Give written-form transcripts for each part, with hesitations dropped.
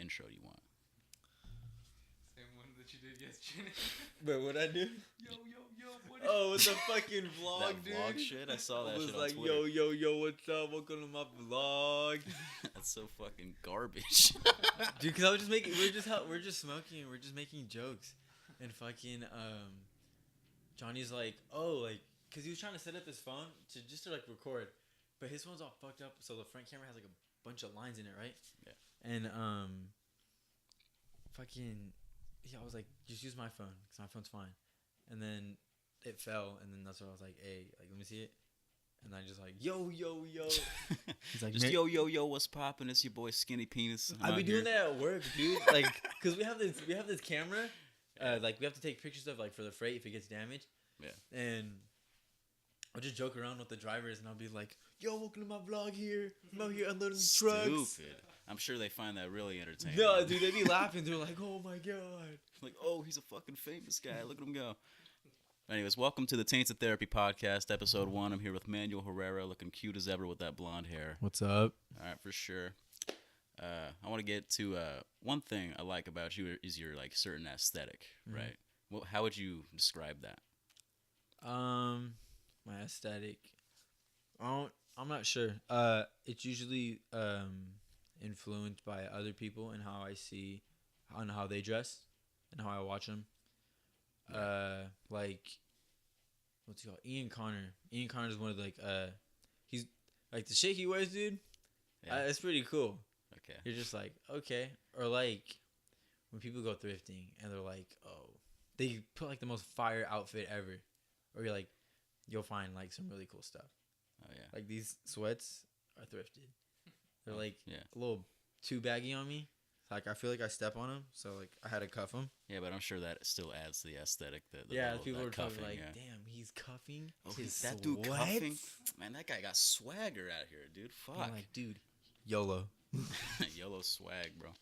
intro you want? Same one that you did yesterday. But what'd I do? Yo, what is Oh, it's a fucking vlog, That dude. vlog shit? I saw that I was shit like, on Twitter. yo, what's up? Welcome to my vlog. That's so fucking garbage. Dude, because I was just making, we're just smoking, we're just making jokes. And fucking, Johnny's like, oh, like, because he was trying to set up his phone to like record. But his phone's all fucked up, so the front camera has like a bunch of lines in it, right? Yeah. And, fucking, yeah, I was like, just use my phone, because my phone's fine. And then it fell, and then that's when I was like, hey, like, let me see it. And I just like, yo. He's like, Just yo, what's poppin'? It's your boy Skinny Penis. I be doing that at work, dude. Like, cause we have this camera. Like we have to take pictures of like for the freight if it gets damaged. Yeah. And I'll just joke around with the drivers, and I'll be like, yo, welcome to my vlog here. I'm out here unloading trucks. Stupid. I'm sure they find that really entertaining. No, dude, they be laughing. They're like, oh my god. Like, oh, he's a fucking famous guy. Look at him go. Anyways, welcome to the Tainted Therapy Podcast, episode 1. I'm here with Manuel Herrera, looking cute as ever with that blonde hair. What's up? All right, for sure. I want to get to one thing I like about you is your like certain aesthetic, right? Well, how would you describe that? My aesthetic. I'm not sure. It's usually influenced by other people and how I see, on how they dress, and how I watch them. Like, what's he called? Ian Connor. Ian Connor is one of the, like, he's like the shit he wears, dude. Yeah. It's pretty cool. Okay. You're just like, okay. Or like when people go thrifting and they're like, oh, they put like the most fire outfit ever. Or you're like, you'll find like some really cool stuff. Oh yeah. Like these sweats are thrifted. They're like Yeah. a little too baggy on me. Like I feel like I step on them, so like I had to cuff them. Yeah, but I'm sure that still adds to the aesthetic. People that are cuffing, probably like, yeah. damn, he's cuffing. Oh, his that dude sweats? cuffing? Man, that guy got swagger out here, dude. Fuck. I'm like, dude, YOLO. YOLO swag, bro.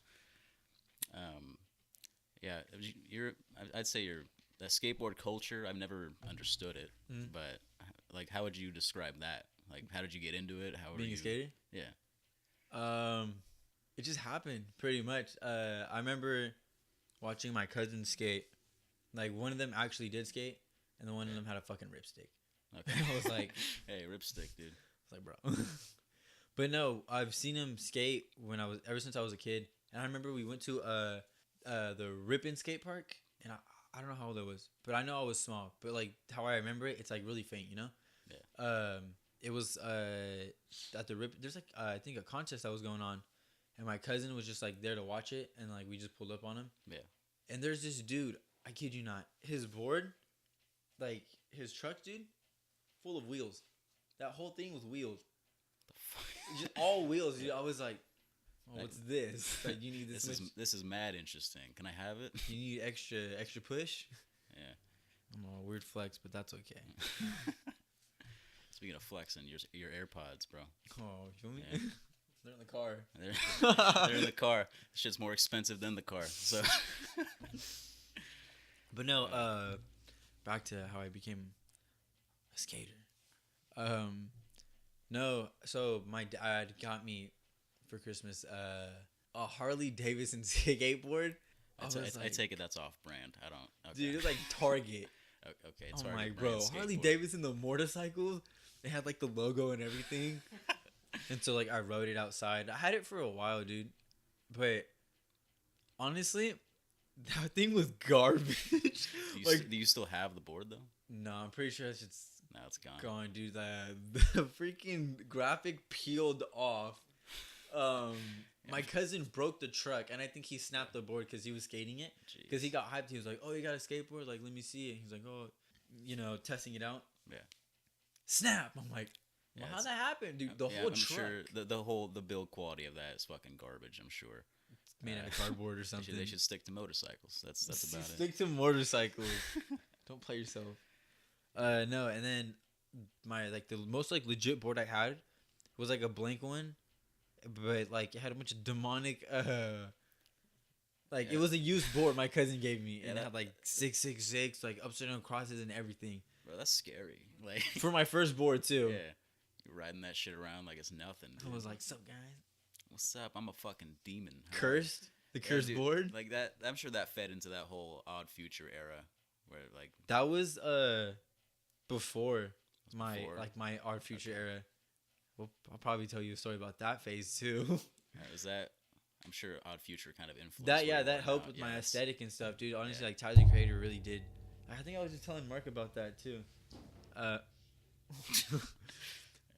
Yeah, I'd say you're that skateboard culture. I've never understood it, but like, how would you describe that? Like, how did you get into it? How Being a skater? Yeah. It just happened pretty much. I remember watching my cousins skate. Like one of them actually did skate, and the one of them had a fucking ripstick. Okay. I was like, hey, ripstick, dude. I was like, bro. But no, I've seen him skate ever since I was a kid. And I remember we went to the Ripon skate park, and I don't know how old I was, but I know I was small. But like how I remember it, it's like really faint, you know? Yeah. It was at the Ripon. There's like I think a contest that was going on, and my cousin was just like there to watch it, and like we just pulled up on him. Yeah. And there's this dude, I kid you not, his board, like his truck, dude, full of wheels. That whole thing was wheels. Just all wheels, dude. I was like, oh, what's this? Like, you need this is mad interesting. Can I have it? You need extra push? Yeah. I'm a weird flex, but that's okay. Speaking of flexing, your AirPods, bro. Oh, you feel me? Yeah. They're in the car. They're in the car. This shit's more expensive than the car. So. But no, back to how I became a skater. No, so my dad got me for Christmas a Harley Davidson skateboard. I take it that's off brand. I don't. Okay. Dude, it was like Target. Okay, oh my bro, Harley Davidson, the motorcycles, they had like the logo and everything. And so like I rode it outside. I had it for a while, dude. But honestly, that thing was garbage. Do you still have the board though? No, I'm pretty sure it's just it's gone. Gone, dude. The freaking graphic peeled off. My cousin broke the truck, and I think he snapped the board because he was skating it. Because he got hyped. He was like, "Oh, you got a skateboard? Like, let me see it." He's like, "Oh, testing it out." Yeah. Snap! I'm like, well, how'd that happen, dude? The whole I'm truck. Sure the build quality of that is fucking garbage. I'm sure. It's made out of cardboard or something. They should stick to motorcycles. That's about it. Stick to motorcycles. Don't play yourself. No, and then the most like legit board I had was like a blank one, but like it had a bunch of demonic it was a used board my cousin gave me, and it had like 666 like upside down crosses and everything. Bro, that's scary. Like for my first board too. Yeah, you're riding that shit around like it's nothing. Dude. I was like, "Sup, guys? What's up? I'm a fucking demon." Cursed. The cursed dude, board. like that. I'm sure that fed into that whole Odd Future era, where like That was before my before. my Odd Future Okay. era. Well, I'll probably tell you a story about that phase too. Is that? I'm sure Odd Future kind of influenced. That where you that are helped now. with Yeah, my that's- aesthetic and stuff, dude. Honestly, yeah. like Tyler the Creator really did. I think I was just telling Mark about that too. I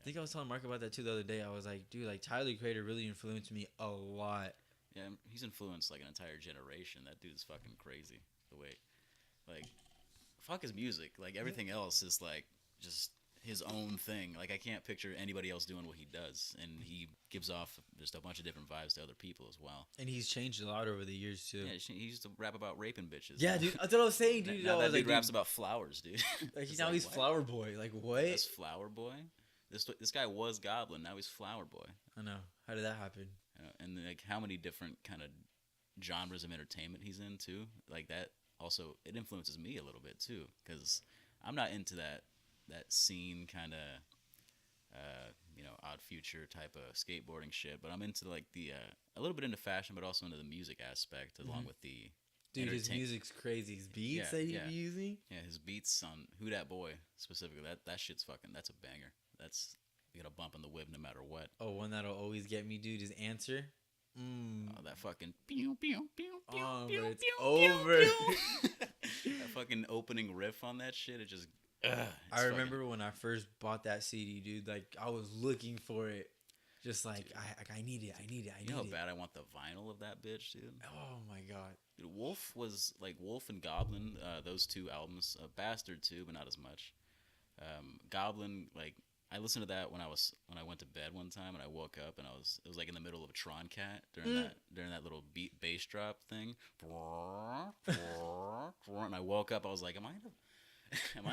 think I was telling Mark about that too the other day. I was like, dude, like Tyler the Creator really influenced me a lot. Yeah, he's influenced like an entire generation. That dude's fucking crazy. The way, like, fuck his music. Like everything else is like just his own thing. Like I can't picture anybody else doing what he does, and he gives off just a bunch of different vibes to other people as well. And he's changed a lot over the years too. Yeah, he used to rap about raping bitches. Yeah, Now- dude. That's what I was saying, dude. Now I that was dude like, raps dude, about flowers, dude. like It's now he's what? Flower Boy. Like what? That's Flower Boy. This guy was Goblin. Now he's Flower Boy. I know. How did that happen? And like how many different kind of genres of entertainment he's in too. Like that also it influences me a little bit too because I'm not into that scene kind of Odd Future type of skateboarding shit, but I'm into like the a little bit into fashion, but also into the music aspect along with the Dude, his entertain- music's crazy. His beats Yeah, that he yeah. be using. Yeah, his beats on Who Dat Boy specifically. That shit's fucking. That's a banger. That's you got a bump in the whip no matter what. Oh, one that'll always get me, dude, is Answer. Oh, that fucking pew pew pew pew Oh, pew but it's pew, over. pew. That fucking opening riff on that shit. It just. I remember when I first bought that CD, dude. Like I was looking for it, just like I need it. I need it. I need You know how it. bad I want the vinyl of that bitch, dude. Oh my god. Dude, Wolf was like Wolf and Goblin. Those two albums, Bastard too, but not as much. Goblin, like I listened to that when I went to bed one time and I woke up and it was like in the middle of a Tron Cat during that little bass drop thing. And I woke up, I was like,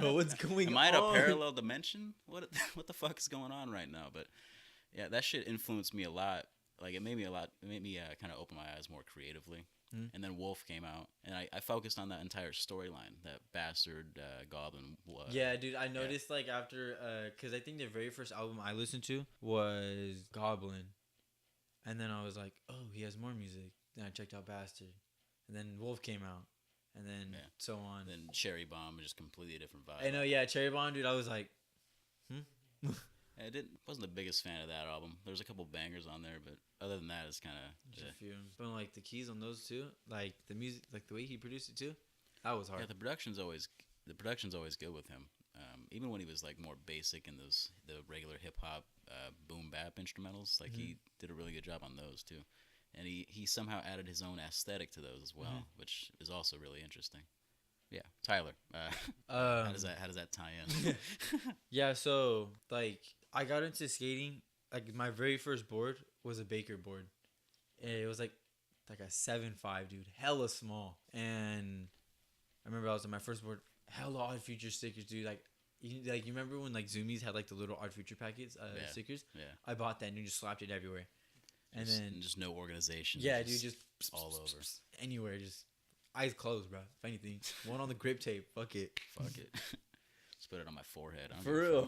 What's going am I in a on? parallel dimension? What the fuck is going on right now? But yeah, that shit influenced me a lot. Like it made me kind of open my eyes more creatively. And then Wolf came out, and I focused on that entire storyline, that Bastard Goblin. Yeah, dude. I noticed like after, cause I think the very first album I listened to was Goblin, and then I was like, oh, he has more music. Then I checked out Bastard, and then Wolf came out, and then so on. And then Cherry Bomb, just completely different vibe. I know, yeah, Cherry Bomb, dude. I was like, I wasn't the biggest fan of that album. There's a couple bangers on there, but other than that, it's kind of just a few. But like the keys on those two, like the music, like the way he produced it too, that was hard. yeah. The production's always good with him. Even when he was like more basic in the regular hip hop boom bap instrumentals, like he did a really good job on those too. And he somehow added his own aesthetic to those as well, which is also really interesting. Yeah, Tyler. How does that tie in? Yeah, so like I got into skating. Like my very first board was a Baker board. And it was like a 7.5, dude, hella small. And I remember I was on my first board, hella Odd Future stickers, dude. Like you remember when like Zoomies had like the little Odd Future packets, stickers? Yeah. I bought that and just slapped it everywhere. And then just no organization. yeah, dude, just all over. anywhere, just eyes closed, bro. If anything, one on the grip tape. Fuck it. Fuck it. Just put it on my forehead. I don't For give a real.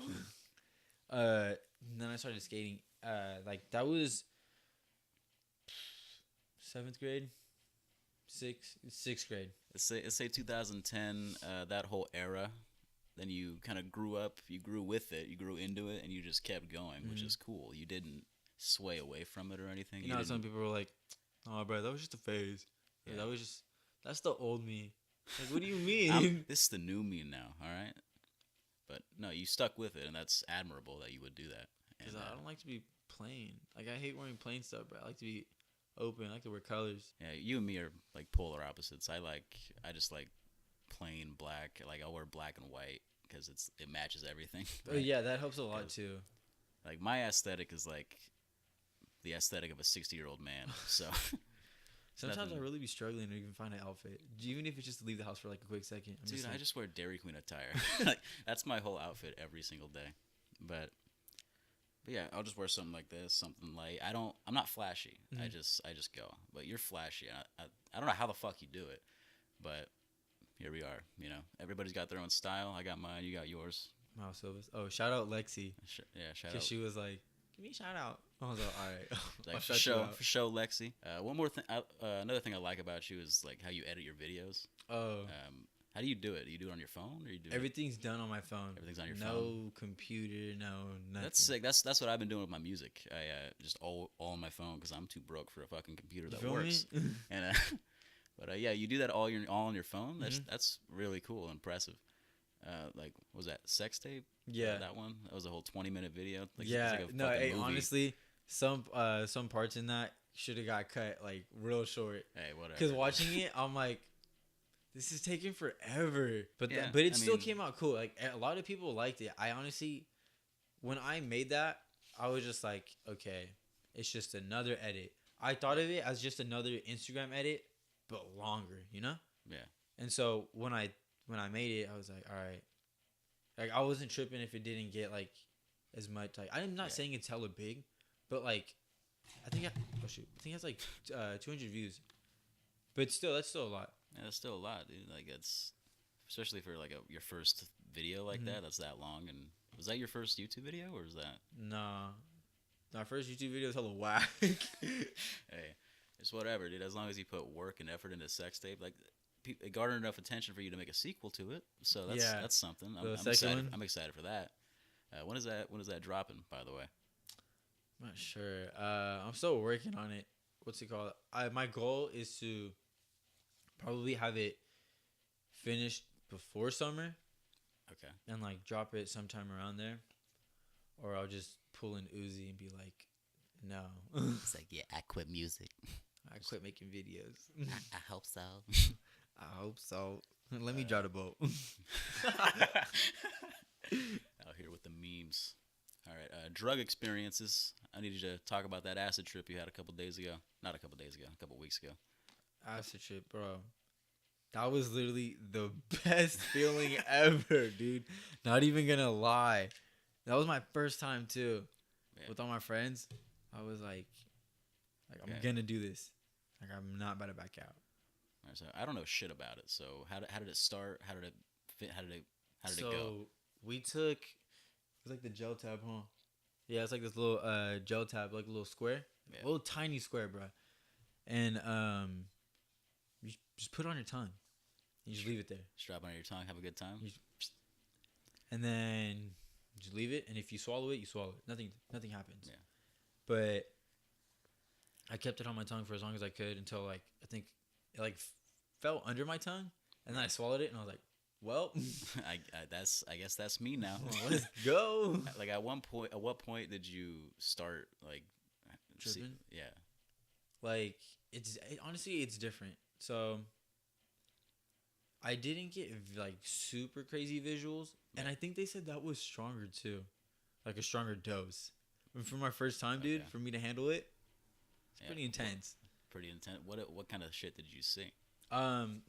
fuck. Then I started skating. Like that was 7th grade, sixth grade. Let's say 2010. That whole era. Then you kind of grew up. You grew with it. You grew into it, and you just kept going, which is cool. You didn't sway away from it or anything. You know, some people were like, "Oh, bro, that was just a phase. Yeah. That was just that's the old me." Like, what do you mean? This is the new me now. All right. But no, you stuck with it, and that's admirable that you would do that. Because And, I don't like to be plain. Like I hate wearing plain stuff, bro. I like to be open. I like to wear colors. yeah, you and me are like polar opposites. I just like plain black. Like I'll wear black and white because it matches everything. Oh yeah, that helps a lot too. Like my aesthetic is like the aesthetic of a 60-year-old man. So Sometimes nothing- I really be struggling to even find an outfit, even if it's just to leave the house for like a quick second. dude, like, I just wear Dairy Queen attire. Like that's my whole outfit every single day. But yeah, I'll just wear something like this, something light. I'm not flashy. I just go. But you're flashy. I don't know how the fuck you do it, but here we are. You know, everybody's got their own style. I got mine. You got yours. Miles Silvas. Oh, shout out Lexi. Yeah, shout Because out. she was like, give me a shout out. I was like, all right. Like I'll for shut you show, out. for show, Lexi. One more thing. Another thing I like about you is like how you edit your videos. Oh, How do you do it? Do you do it on your phone, or you do everything's done on my phone. Everything's on your no phone? computer, no nothing. That's sick. That's what I've been doing with my music. I just all on my phone because I'm too broke for a fucking computer that Feel works. me? And but yeah, you do that all on your phone. Mm-hmm. That's really cool, and impressive. Like, what was that sex tape? Yeah. That one. That was a whole 20-minute video. Like, Yeah, it's like a no, fucking hey, movie. honestly, some parts in that should have got cut like real short. Hey, whatever. Because watching it, I'm like, this is taking forever. But Yeah, but it I still mean- came out cool. Like a lot of people liked it. I honestly, when I made that, I was just like, okay, it's just another edit. I thought of it as just another Instagram edit, but longer. You know. Yeah. And so when I made it, I was like, all right. Like I wasn't tripping if it didn't get like as much. Like I'm not Yeah. saying it's hella big, but like I think it's like 200 views. But still, that's still a lot. Yeah, that's still a lot, dude. Like, it's especially for like your first video like Mhm. that. That's that long. And was that your first YouTube video, or is that? Nah, my first YouTube video is hella whack. Hey, it's whatever, dude. As long as you put work and effort into sex tape, like it garnered enough attention for you to make a sequel to it. So that's something. The I'm second excited. one? I'm excited for that. When is that dropping? By the way. I'm not sure. I'm still working on it. What's it called? My goal is to probably have it finished before summer Okay. and like drop it sometime around there, or I'll just pull an Uzi and be like, no, It's like, yeah, I quit music. I quit making videos. I hope so. I hope so. Let me draw the boat. Out here with the memes. All right, drug experiences. I need you to talk about that acid trip you had a couple days ago. Not a couple days ago, a couple weeks ago. Acid trip, bro. That was literally the best feeling ever, dude. Not even gonna lie. That was my first time too. Yeah. With all my friends. I was like I'm Okay. gonna do this. Like I'm not about to back out. All right, so I don't know shit about it. So how did it start? How did it fit? How did it go? So we took it's like the gel tab, huh? Yeah, it's like this little gel tab, like a little square. Yeah. A little tiny square, bro. And you just put it on your tongue. You just leave it there. Strap on your tongue, have a good time. And then just leave it, and if you swallow it, you swallow it. Nothing happens. Yeah. But I kept it on my tongue for as long as I could until like I think it like fell under my tongue, and then I swallowed it, and I was like, "Well, I guess that's me now. let's go." Like at what point did you start like Tripping? Yeah. Like honestly, it's different. So I didn't get like super crazy visuals, and I think they said that was stronger too, like a stronger dose. And for my first time, dude, Okay. for me to handle it, it's Yeah. pretty intense. Pretty intense. What kind of shit did you see?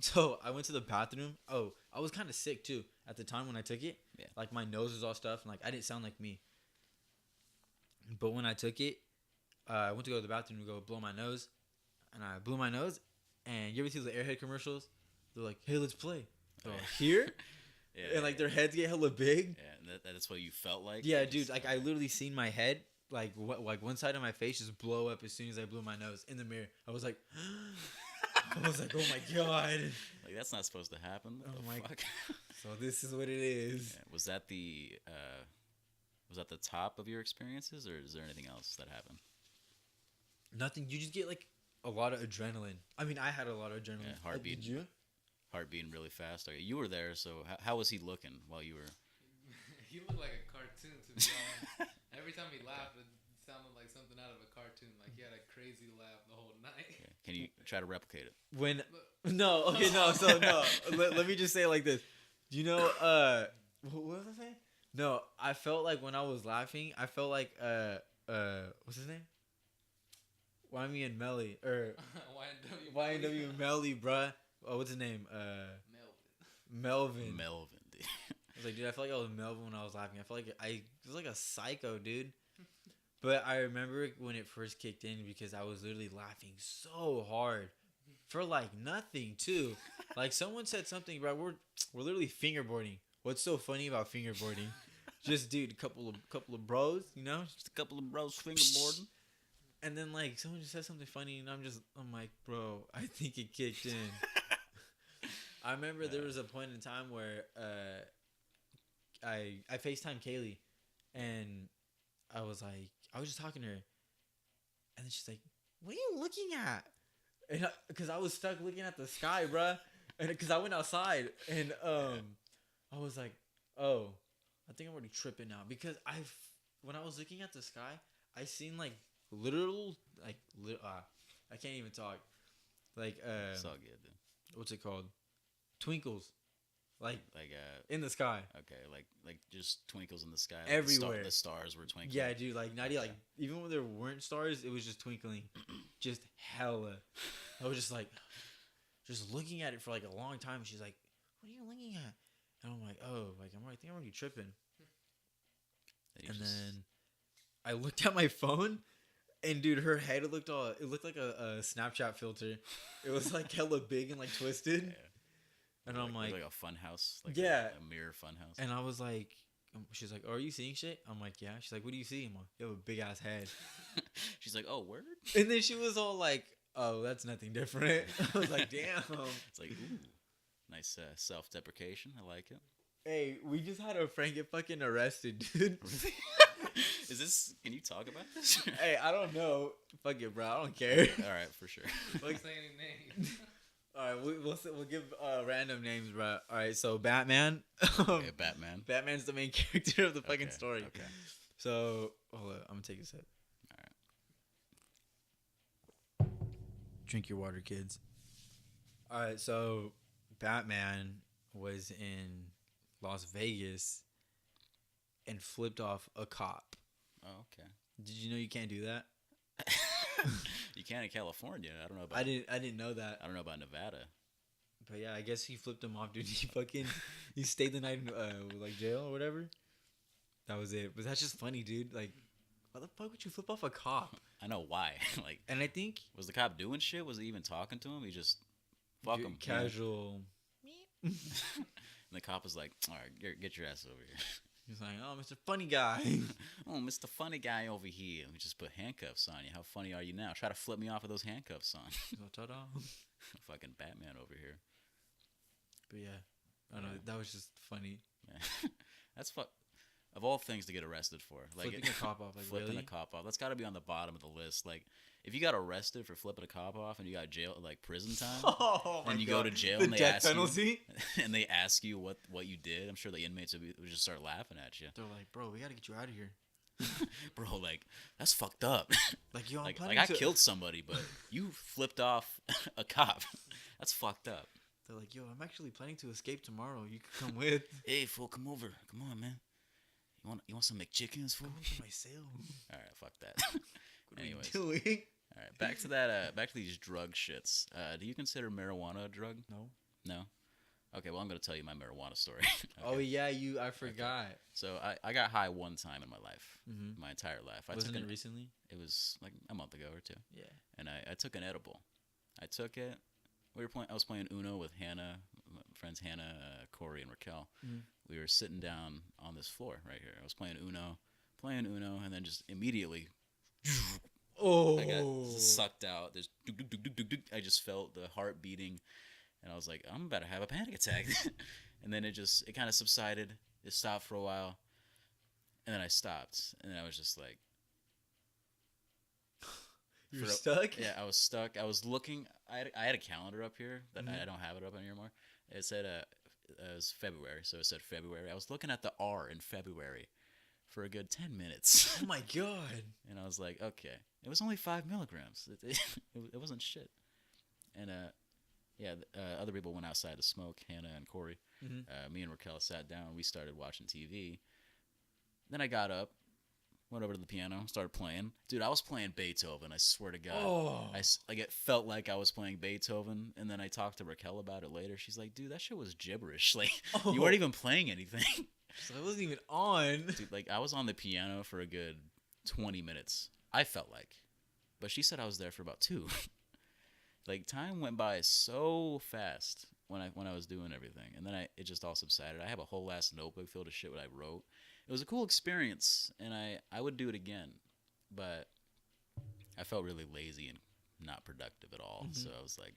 So I went to the bathroom. Oh, I was kind of sick too at the time when I took it. Yeah. Like my nose was all stuffed, and like I didn't sound like me. But when I took it, I went to go to the bathroom to go blow my nose, and I blew my nose. And you ever see the Airhead commercials? They're like, "Hey, let's play." So Yeah. here, Yeah. and like their heads get hella big. Yeah, that's what you felt like. Yeah, You dude. just- Like I literally seen my head, like like one side of my face just blow up as soon as I blew my nose in the mirror. I was like, "Oh my god!" like that's not supposed to happen. What Oh the my- fuck? So this is what it is. Yeah, was that the top of your experiences, or is there anything else that happened? Nothing. You just get like a lot of adrenaline. I mean, I had a lot of adrenaline. Yeah, heartbeat. Did you? Heart beating really fast. Okay, you were there, so how was he looking while you were? He looked like a cartoon, to be honest. Every time he laughed, it sounded like something out of a cartoon. Like he had a crazy laugh the whole night. Yeah. Can you try to replicate it? When no, okay, no. So no. Let me just say it like this. Do you know? What was I saying? No, I felt like when I was laughing, I felt like what's his name? Wymie and Melly or YNW Melly, bruh. Oh, what's his name? Melvin. Melvin, dude. I was like, dude, I felt like I was Melvin when I was laughing. I felt like I was like a psycho, dude. But I remember when it first kicked in because I was literally laughing so hard for like nothing too. Like someone said something, bro. We're literally fingerboarding. What's so funny about fingerboarding? Just dude, couple of bros, you know, Just a couple of bros fingerboarding. And then like someone just said something funny, and I'm like, bro, I think it kicked in. I remember there was a point in time where I FaceTimed Kaylee, and I was just talking to her, and then she's like, "What are you looking at?" And because I was stuck looking at the sky, bruh, and because I went outside, and I was like, "Oh, I think I'm already tripping now," because when I was looking at the sky, I seen like literal I can't even talk, like It's all good, dude. what's it called? Twinkles, like Like in the sky. okay, like just twinkles in the sky. Like Everywhere. The stars were twinkling. Yeah, dude, like not even like even when there weren't stars, it was just twinkling, just hella. I was just looking at it for like a long time. She's like, "What are you looking at?" And I'm like, "Oh, like I think I'm already tripping." And then I looked at my phone, and dude, her head it looked like a Snapchat filter. It was like hella big and like twisted. Yeah. And I'm like a fun house, like yeah, a mirror fun house. And I was like, she's like, "Oh, are you seeing shit?" I'm like, "Yeah." She's like, "What do you see?" I'm like, "You have a big ass head." She's like, "Oh, word." And then she was all like, "Oh, that's nothing different." I was like, "Damn." It's like, ooh, nice self-deprecation. I like it. Hey, we just had a friend get fucking arrested, dude. Is this? Can you talk about this? Hey, I don't know. Fuck it, bro. I don't care. All right, for sure. Don't say any names. All right, we'll give random names, bro. All right, so Batman. Okay, Batman. Batman's the main character of the fucking story. Okay. So hold up, I'm gonna take a sip. All right. Drink your water, kids. All right, so Batman was in Las Vegas and flipped off a cop. Oh, okay. Did you know you can't do that? You can in California. I don't know about. I didn't know that. I don't know about Nevada. But yeah, I guess he flipped him off, dude. He stayed the night in like jail or whatever. That was it. But that's just funny, dude. Like, why the fuck would you flip off a cop? I know why. Like, and I think was the cop doing shit? Was he even talking to him? He just fuck him. Casual. And the cop was like, "All right, get your ass over here." He's like, "Oh, Mr. Funny Guy." "Oh, Mr. Funny Guy over here. We just put handcuffs on you. How funny are you now? Try to flip me off with those handcuffs on." Ta-da. Fucking Batman over here. But yeah, I don't know. That was just funny. Yeah. That's fuck. Of all things to get arrested for, like flipping a cop off, like flipping really? a cop off. That's got to be on the bottom of the list. Like, if you got arrested for flipping a cop off and you got jail, like prison time, Oh my and you God. go to jail The and they death ask penalty? you, and they ask you what you did, I'm sure the inmates would just start laughing at you. They're like, "Bro, we gotta get you out of here." Bro, like that's fucked up. Like, yo, I'm like planning I to... killed somebody, but you flipped off a cop. That's fucked up. They're like, "Yo, I'm actually planning to escape tomorrow. You could come with." Hey, fool, come over. Come on, man. You want some McChickens, fool? Come to my cell. All right, fuck that. What Anyways, are you doing? all right, back to that. Back to these drug shits. Do you consider marijuana a drug? No. No. Okay, well I'm gonna tell you my marijuana story. Oh Okay. yeah, I forgot. So I got high one time in my life, Mm-hmm. my entire life. Wasn't took it recently? It was like a month ago or two, Yeah. and I took an edible. I took it. I was playing Uno with Hannah, my friends Hannah, Corey, and Raquel. Mhm. We were sitting down on this floor right here. I was playing Uno, and then just immediately, Oh. I got sucked out. There's, I just felt the heart beating, and I was like, I'm about to have a panic attack. And then it kind of subsided. It stopped for a while, and then I stopped, and then I was just like, You're stuck? Yeah, I was stuck. I was looking. I had a calendar up here that I don't have it up anymore. It said it was February, so it said February. I was looking at the R in February for a good 10 minutes. Oh my God. And I was like, okay, it was only 5 milligrams. It wasn't shit. And other people went outside to smoke. Hannah and Corey. Mm-hmm. Me and Raquel sat down. We started watching TV. Then I got up, went over to the piano, started playing. Dude, I was playing Beethoven. I swear to God. Oh. It felt like I was playing Beethoven. And then I talked to Raquel about it later. She's like, dude, that shit was gibberish. Like, you weren't even playing anything. So I wasn't even on. Dude, like, I was on the piano for a good 20 minutes. I felt like. But she said I was there for about 2. Like, time went by so fast when I was doing everything. And then it just all subsided. I have a whole ass notebook filled with shit what I wrote. It was a cool experience, and I would do it again. But I felt really lazy and not productive at all. So I was like,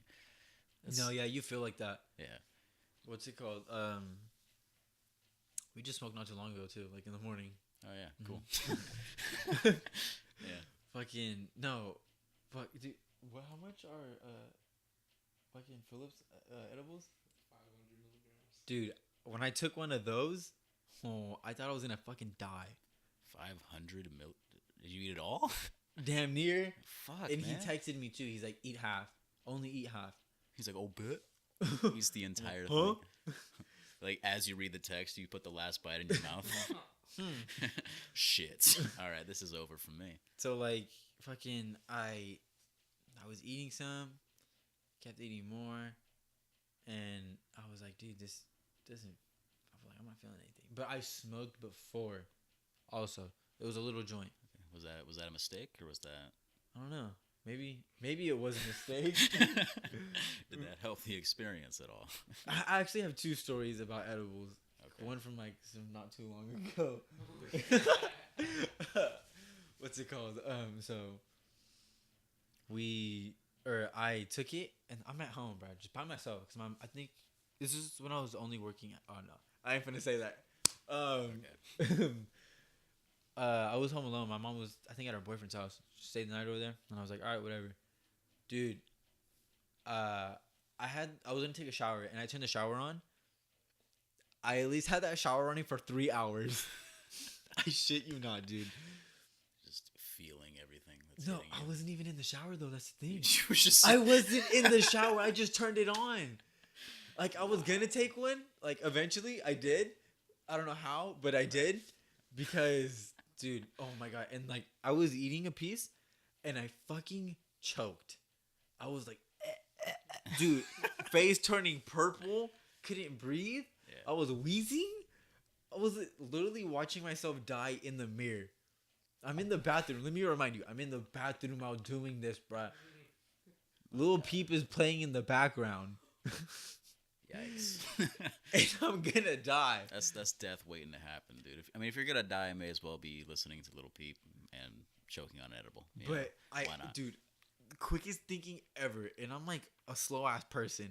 No, yeah, you feel like that. yeah. What's it called? We just smoked not too long ago too, like in the morning. Oh yeah, cool. Yeah. Fucking no, fuck, dude. What? How much are fucking Phillips edibles? 500 milligrams. Dude, when I took one of those, oh, I thought I was gonna fucking die. 500 mil. Did you eat it all? Damn near. Fuck, And man. he texted me too. He's like, eat half. Only eat half. He's like, oh, bet. He's the entire Huh? thing. Like, as you read the text, you put the last bite in your mouth. Shit. All right, this is over for me. So like, fucking, I was eating some, kept eating more, and I was like, dude, this doesn't. I was like, I'm not feeling anything. But I smoked before. Also, it was a little joint. Was that a mistake or was that? I don't know. Maybe it was a mistake. Did that help the experience at all? I actually have two stories about edibles. Okay. One from like some not too long ago. What's it called? So I took it and I'm at home, bro, just by myself. Cause I think this is when I was only working at. Oh no, I ain't finna say that. I was home alone. My mom was, I think, at her boyfriend's house. She stayed the night over there, and I was like, all right, whatever, dude. I was gonna take a shower, and I turned the shower on. I at least had that shower running for 3 hours. I shit you not, dude. Just feeling everything. That's No, hitting you. I wasn't even in the shower though. That's the thing. You were just. I wasn't in the shower. I just turned it on. Like I was gonna take one. Like eventually, I did. I don't know how, but I did because, dude. Oh my god! And like I was eating a piece, and I fucking choked. I was like, dude, face turning purple. Couldn't breathe. Yeah. I was wheezing. I was literally watching myself die in the mirror. I'm in the bathroom. Let me remind you. I'm in the bathroom while doing this, bruh. Lil Peep is playing in the background. Yikes. And I'm gonna die. That's death waiting to happen, dude. If you're gonna die, I may as well be listening to Little Peep and choking on edible. You know, But why not? dude, quickest thinking ever. And I'm like a slow ass person.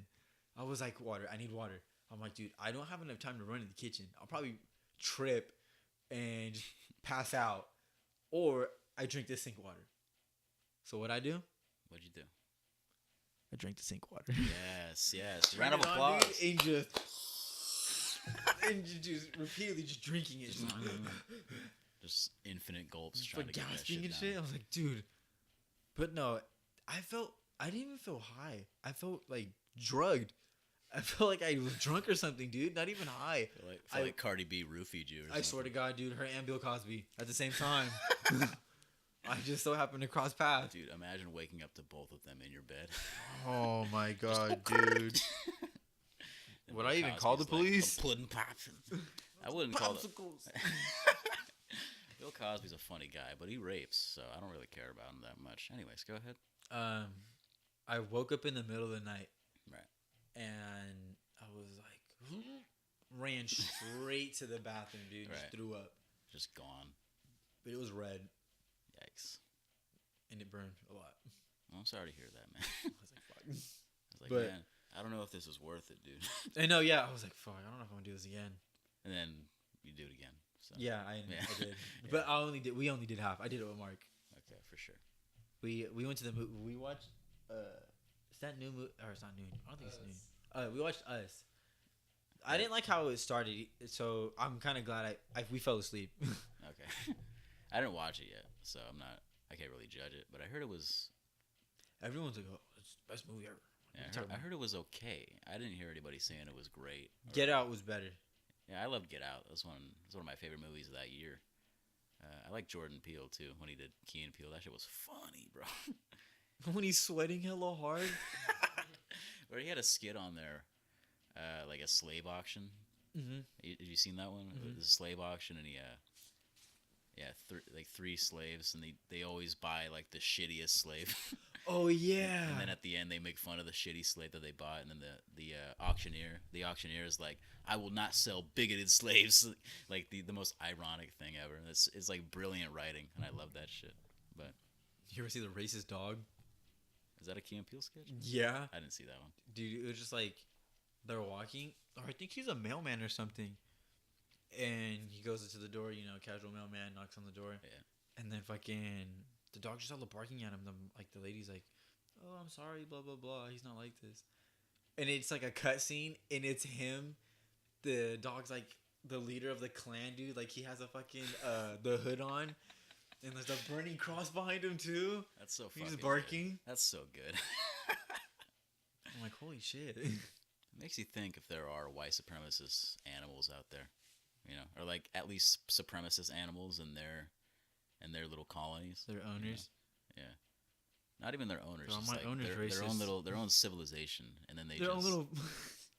I was like, water. I need water. I'm like, dude, I don't have enough time to run to the kitchen. I'll probably trip and just pass out. Or I drink this sink water. So what I do? What'd you do? I drank the sink water. Yes. Turn Round of it on, applause. dude, and just repeatedly just drinking it. Just infinite gulps Just trying for to get that gasping shit and down. shit. I was like, dude. But no, I didn't even feel high. I felt like drugged. I felt like I was drunk or something, dude. Not even high. Feel like Cardi B roofied you or something. I swear to God, dude, her and Bill Cosby at the same time. I just so happened to cross paths. Dude, imagine waking up to both of them in your bed. Oh my God, dude. And Would Bill I even call the Cosby's like, police? "A pudding poppin'." I wouldn't call it. Popsicles. Bill Cosby's a funny guy, but he rapes, so I don't really care about him that much. Anyways, go ahead. I woke up in the middle of the night. Right. And I was like, ran straight to the bathroom, dude. Just Right. threw up. Just gone. But it was red Yikes. and it burned a lot. Well, I'm sorry to hear that, man. I was like, fuck. I was like, But- man, I don't know if this is worth it, dude. I know, yeah. I was like, fuck, I don't know if I'm gonna do this again. And then you do it again. So. Yeah, I did. Yeah. But we only did half. I did it with Mark. Okay, for sure. We went to the movie. We watched. Is that new movie? Or it's not new. I don't think it's Us. new. We watched Us. I didn't like how it started, so I'm kind of glad we fell asleep. Okay. I didn't watch it yet, so I can't really judge it. But I heard it was. Everyone's like, "Oh, it's the best movie ever." Yeah, I heard it was okay. I didn't hear anybody saying it was great. Get Out was better. Yeah, I loved Get Out. That's one of my favorite movies of that year. I like Jordan Peele too when he did Key and Peele. That shit was funny, bro. When he's sweating hella hard. Where he had a skit on there, like a slave auction. Mm-hmm. Have you seen that one? Mhm. It was a slave auction, and he, like 3 slaves, and they always buy like the shittiest slave. Oh yeah. And then at the end, they make fun of the shitty slave that they bought, and then the auctioneer is like, "I will not sell bigoted slaves." Like the most ironic thing ever. It's like brilliant writing, and I love that shit. But You ever see the racist dog? Is that a Key and Peele sketch? Yeah. I didn't see that one. Dude, it was just like they're walking, or I think he's a mailman or something. And he goes into the door, you know, casual mailman knocks on the door. Yeah. And then fucking the dog just started barking at him. The lady's like, "Oh, I'm sorry, blah blah blah. He's not like this." And it's like a cutscene, and it's him. The dog's like the leader of the clan, dude. Like he has a fucking the hood on, and there's a burning cross behind him too. That's so He's fucking just barking. good. That's so good. I'm like, holy shit. It makes you think if there are white supremacist animals out there, you know, or like at least supremacist animals in their little colonies. Their owners. You know? Yeah. Not even their owners. Bro, Just my like owner's their own civilization, and then they Their just own little.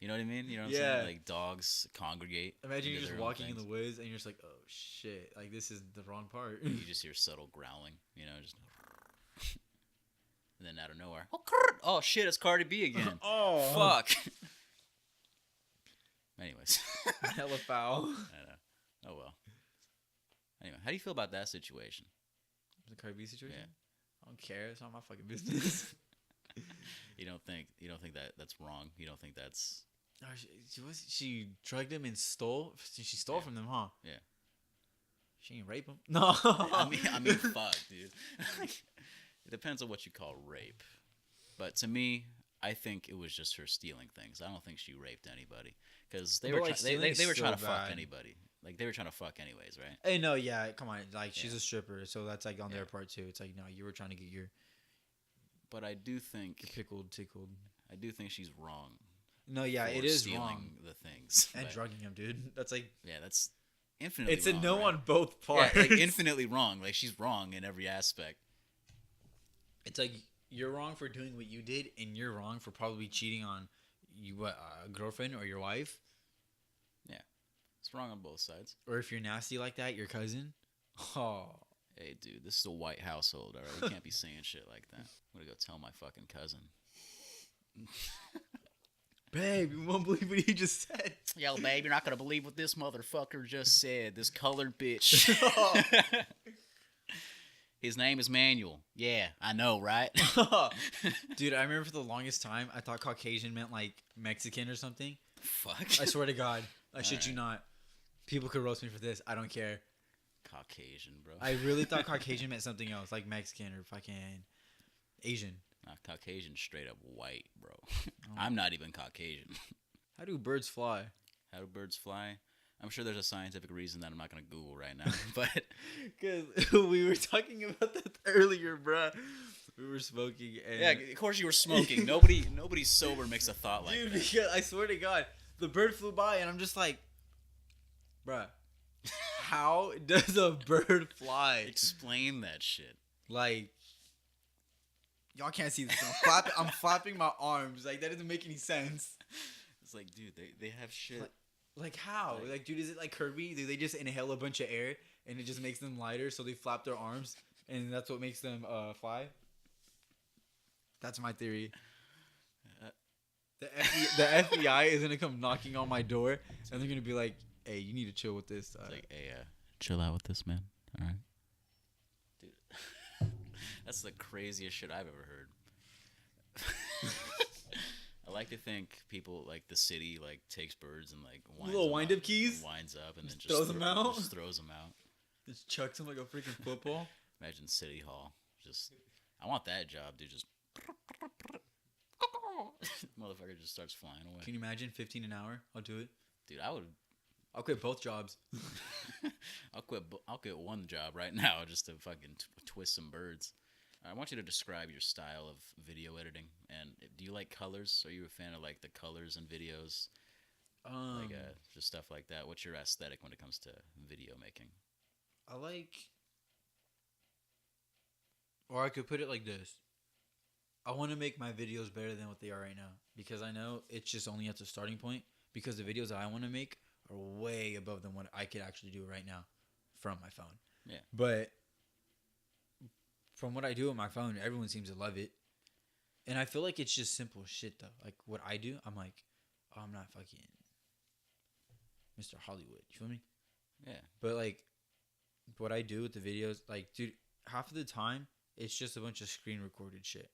you know what I mean? You know what I'm Yeah. saying? Like dogs congregate. Imagine into you're just their own walking in the things. woods and you're just like, oh shit, like this is the wrong part. You just hear subtle growling, you know, just and then out of nowhere, oh shit, it's Cardi B again. Oh Fuck. Anyways, hella foul. I know. Oh well. Anyway, how do you feel about that situation? The Cardi B situation. Yeah. I don't care. It's not my fucking business. You don't think that that's wrong? You don't think that's Oh, she drugged him and stole. She stole Yeah. from them, huh? Yeah. She ain't rape him. No. I mean, fuck, dude. It depends on what you call rape. But to me, I think it was just her stealing things. I don't think she raped anybody because they But, were like, they were stealing's trying to so fuck bad. anybody. Like they were trying to fuck anyways, right? Hey, no, yeah, come on. Like she's Yeah. a stripper, so that's like on Yeah. their part too. It's like no, you were trying to get your But I do think tickled. she's wrong. No, yeah, for it is stealing wrong. the things And but, drugging him, dude. That's like yeah, that's infinitely. it's a wrong, no right? on both Yeah, parts. like infinitely wrong. Like she's wrong in every aspect. It's like you're wrong for doing what you did, and you're wrong for probably cheating on a girlfriend or your wife, It's wrong on both sides. or if you're nasty like that, your cousin. Oh, Hey, dude, this is a white household, all right? You can't be saying shit like that. I'm gonna go tell my fucking cousin. babe, you won't believe what he just said. Yo, babe, you're not gonna believe what this motherfucker just said. This colored bitch. His name is Manuel. Yeah, I know, right? Dude, I remember for the longest time, I thought Caucasian meant like Mexican or something. Fuck. I swear to God, I shit you Alright. not. People could roast me for this. I don't care. Caucasian, bro. I really thought Caucasian meant something else, like Mexican or fucking Asian. Nah, Caucasian straight up white, bro. I'm not even Caucasian. How do birds fly? How do birds fly? I'm sure there's a scientific reason that I'm not gonna Google right now, but Because we were talking about that earlier, bruh. We were smoking and... yeah, of course you were smoking. Nobody sober makes a thought like Dude, that. because I swear to God, the bird flew by and I'm just like, bruh, how does a bird fly? Explain that shit. Like, y'all can't see this. I'm flapping my arms. Like, that doesn't make any sense. It's like, dude, they have shit. Like, how? Like, dude, is it like Kirby? Do they just inhale a bunch of air and it just makes them lighter so they flap their arms and that's what makes them fly? That's my theory. The FBI is going to come knocking on my door and they're going to be like, hey, you need to chill with this. It's like, hey, chill out with this, man. All right, dude. That's the craziest shit I've ever heard. I like to think people like the city like takes birds and like winds Little them wind-up up, keys? winds up and then just throws them out? Just throws them out. Just chucks them like a freaking football. Imagine City Hall. Just, I want that job, dude. Just motherfucker just starts flying away. Can you imagine 15 an hour? I'll do it. Dude, I would. I'll quit both jobs. I'll quit one job right now just to fucking twist some birds. I want you to describe your style of video editing. And do you like colors? Are you a fan of like the colors in videos? Like just stuff like that. What's your aesthetic when it comes to video making? I like, or I could put it like this. I want to make my videos better than what they are right now because I know it's just only at the starting point because the videos that I want to make are way above than what I could actually do right now from my phone. Yeah. But from what I do on my phone, everyone seems to love it. And I feel like it's just simple shit though. Like what I do, I'm like, oh, I'm not fucking Mr. Hollywood. You feel me? Yeah. But like what I do with the videos, like, dude, half of the time It's just a bunch of screen recorded shit.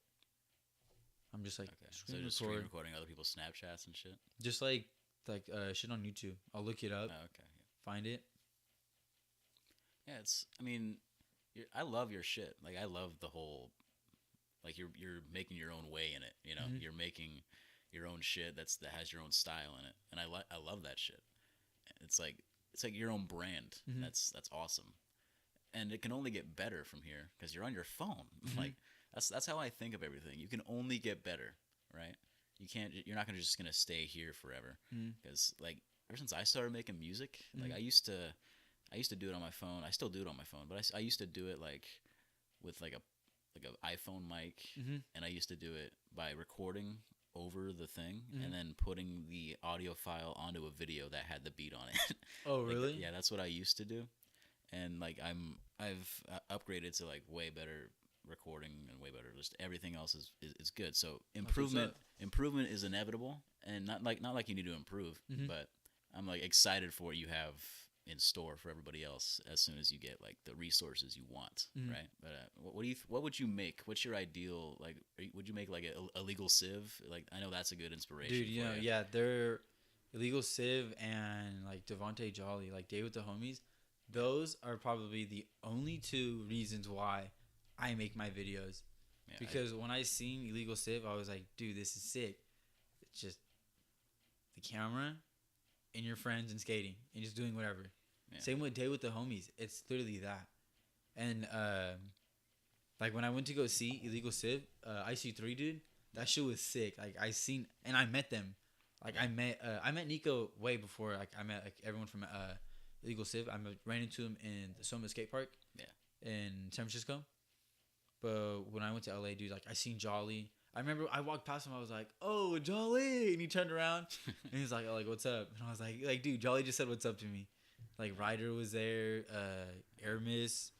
I'm just like Okay. So just screen recording other people's Snapchats and shit. just like shit on YouTube. I'll look it up, Oh, okay. find it. Yeah, it's. I mean, I love your shit. Like I love the whole. Like you're making your own way in it. You know, Mhm. you're making your own shit that has your own style in it, and I love that shit. It's like your own brand. Mhm. That's awesome, and it can only get better from here because you're on your phone. Like that's how I think of everything. You can only get better, right? You can't. You're not just gonna stay here forever Mhm. because like ever since I started making music, like Mhm. I used to do it on my phone. I still do it on my phone, but I used to do it like with like a iPhone mic, Mhm. and I used to do it by recording over the thing Mhm. and then putting the audio file onto a video that had the beat on it. Oh, Like, really? yeah, that's what I used to do, and like I've upgraded to like way better recording and way better. Just everything else is good. So improvement is inevitable, and not like you need to improve, Mhm. but I'm like excited for what you have in store for everybody else as soon as you get like the resources you want, Mhm. right? But what would you make? What's your ideal like? Would you make like a illegal civ? Like I know that's a good inspiration. Dude, for you. yeah, they're Illegal Civ and like Devontae Jolly, like Day with the Homies. Those are probably the only two reasons why I make my videos. Yeah, Because when I seen Illegal Civ, I was like, dude, this is sick. It's just the camera and your friends and skating and just doing whatever. Yeah. Same with Day with the Homies. It's literally that. And like when I went to go see Illegal Civ, IC3 dude, that shit was sick. Like I met them. Like I met Nico way before. Like I met like everyone from Illegal Civ. Ran into him in the Soma skate park. Yeah. In San Francisco. But when I went to LA, dude, like I seen Jolly. I remember I walked past him. I was like, "Oh, Jolly!" And he turned around and he's like, "Oh, like what's up?" And I was like, dude, Jolly just said what's up to me. Like Ryder was there, Aramis,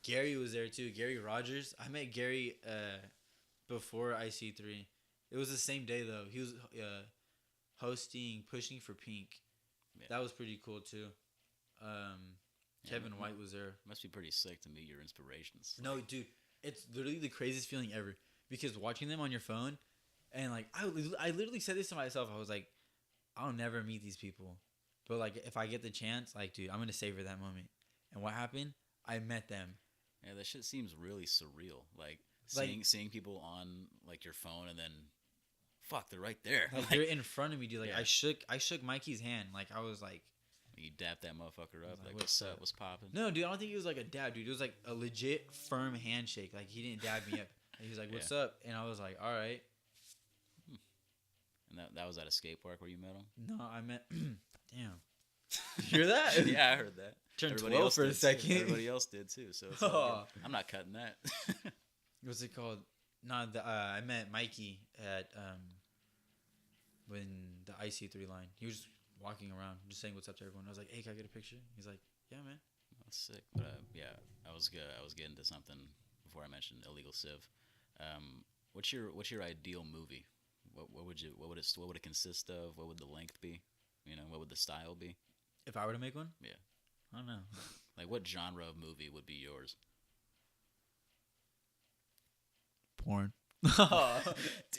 Gary was there too. Gary Rogers. I met Gary before IC3. It was the same day though. He was hosting Pushing for Pink. Yeah. That was pretty cool too. Kevin White was there. Must be pretty sick to meet your inspirations. No, dude, it's literally the craziest feeling ever. Because watching them on your phone, and like I literally said this to myself. I was like, I'll never meet these people, but like if I get the chance, like dude, I'm gonna savor that moment. And what happened? I met them. Yeah, that shit seems really surreal. Like Like- seeing people on like your phone and then, fuck, they're right there. Like they're in front of me, dude. Like Yeah. I shook Mikey's hand. Like I was like, you dap that motherfucker up. like, Like, what's what's up? up? What's popping? no, dude. I don't think it was like a dab, dude. It was like a legit firm handshake. Like he didn't dab me up. And he was like, "What's up?" And I was like, "All right." And that was at a skate park where you met him. No, I met. Damn. You hear that? Yeah, I heard that. Turned Everybody 12 else for a did, too. second. Everybody else did too. So it's all good. I'm not cutting that. What's it called? No, I met Mikey at when the IC3 line. He was just walking around, just saying what's up to everyone. I was like, "Hey, can I get a picture?" He's like, "Yeah, man." That's sick. But yeah, I was getting to something before I mentioned illegal civ. What's your ideal movie? What would it consist of? What would the length be? You know, what would the style be? If I were to make one, Yeah. I don't know. Like, what genre of movie would be yours? Porn.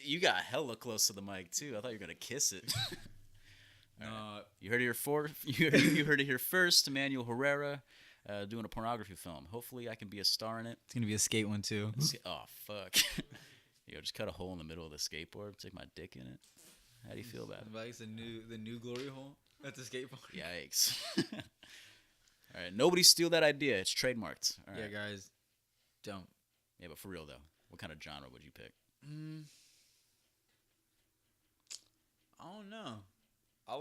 You got hella close to the mic too. I thought you were gonna kiss it. No, You heard it here you heard it here first. Manuel Herrera, doing a pornography film. Hopefully, I can be a star in it. it's gonna be a skate one too. Oh fuck! Yo, just cut a hole in the middle of the skateboard. Stick my dick in it. How do you feel about it? Like the new glory hole at the skate park. Yikes! All right, nobody steal that idea. It's trademarked. All right. Yeah, guys, don't. Yeah, but for real though, what kind of genre would you pick? I don't know. I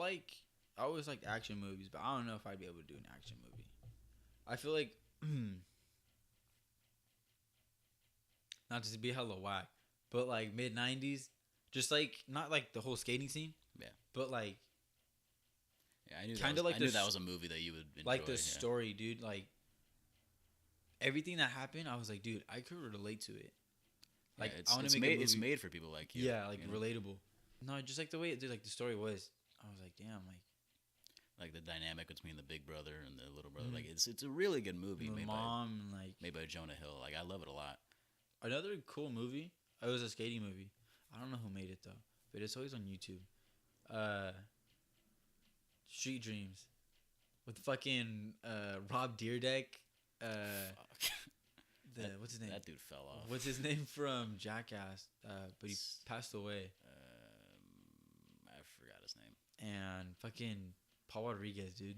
always liked action movies, but I don't know if I'd be able to do an action movie. I feel like not to be hella whack, but like mid 90s, just like not like the whole skating scene. Yeah. But like Yeah, I knew Kinda like I knew the that was a movie that you would enjoy. like the yeah. story, dude, like everything that happened, I was like, dude, I could relate to it. Like Yeah, I want it's to make made a it's movie. made for people like you. Yeah, like you know? relatable. No, just like the way it did, like the story was. I was like, damn, Like the dynamic between the big brother and the little brother. Mhm. Like it's a really good movie the made mom, like by Jonah Hill. Like I love it a lot. another cool movie. It was a skating movie. I don't know who made it though, but it's always on YouTube. Street Dreams with fucking Rob Dyrdek. Fuck. What's his name? That dude fell off. What's his name from Jackass? But he passed away. I forgot his name. And fucking Paul Rodriguez, dude.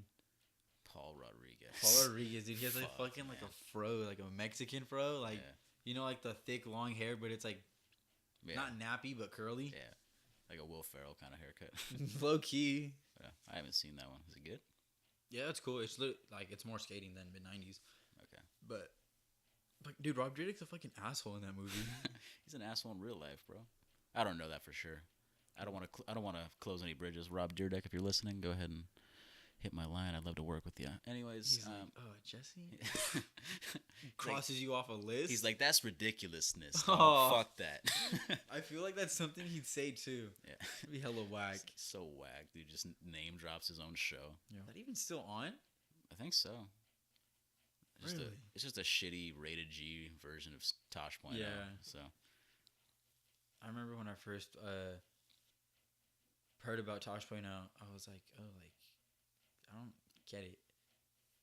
Paul Rodriguez. Paul Rodriguez, dude. He has like Fuck, fucking like man. a fro, like a Mexican fro, like you know, like the thick long hair, but it's like not nappy but curly. Yeah, like a Will Ferrell kind of haircut. Low key. I haven't seen that one. Is it good? Yeah, it's cool. It's like it's more skating than mid-90s. Okay. But dude, Rob Dyrdek's a fucking asshole in that movie. He's an asshole in real life, bro. I don't know that for sure. I don't want to. I don't want to close any bridges. Rob Dyrdek, if you're listening, go ahead and hit my line. I'd love to work with you. Anyways, He's like, oh, Jesse crosses you off a list. He's like, that's ridiculousness. Oh. Fuck that. I feel like that's something he'd say too. Yeah, It'd be hella whack. so whack, dude. Just name drops his own show. Yeah. Is that even still on? I think so. Really? It's just a shitty rated G version of Tosh.0. Yeah. So I remember when I first heard about Tosh.0, I was like, oh, like I don't get it.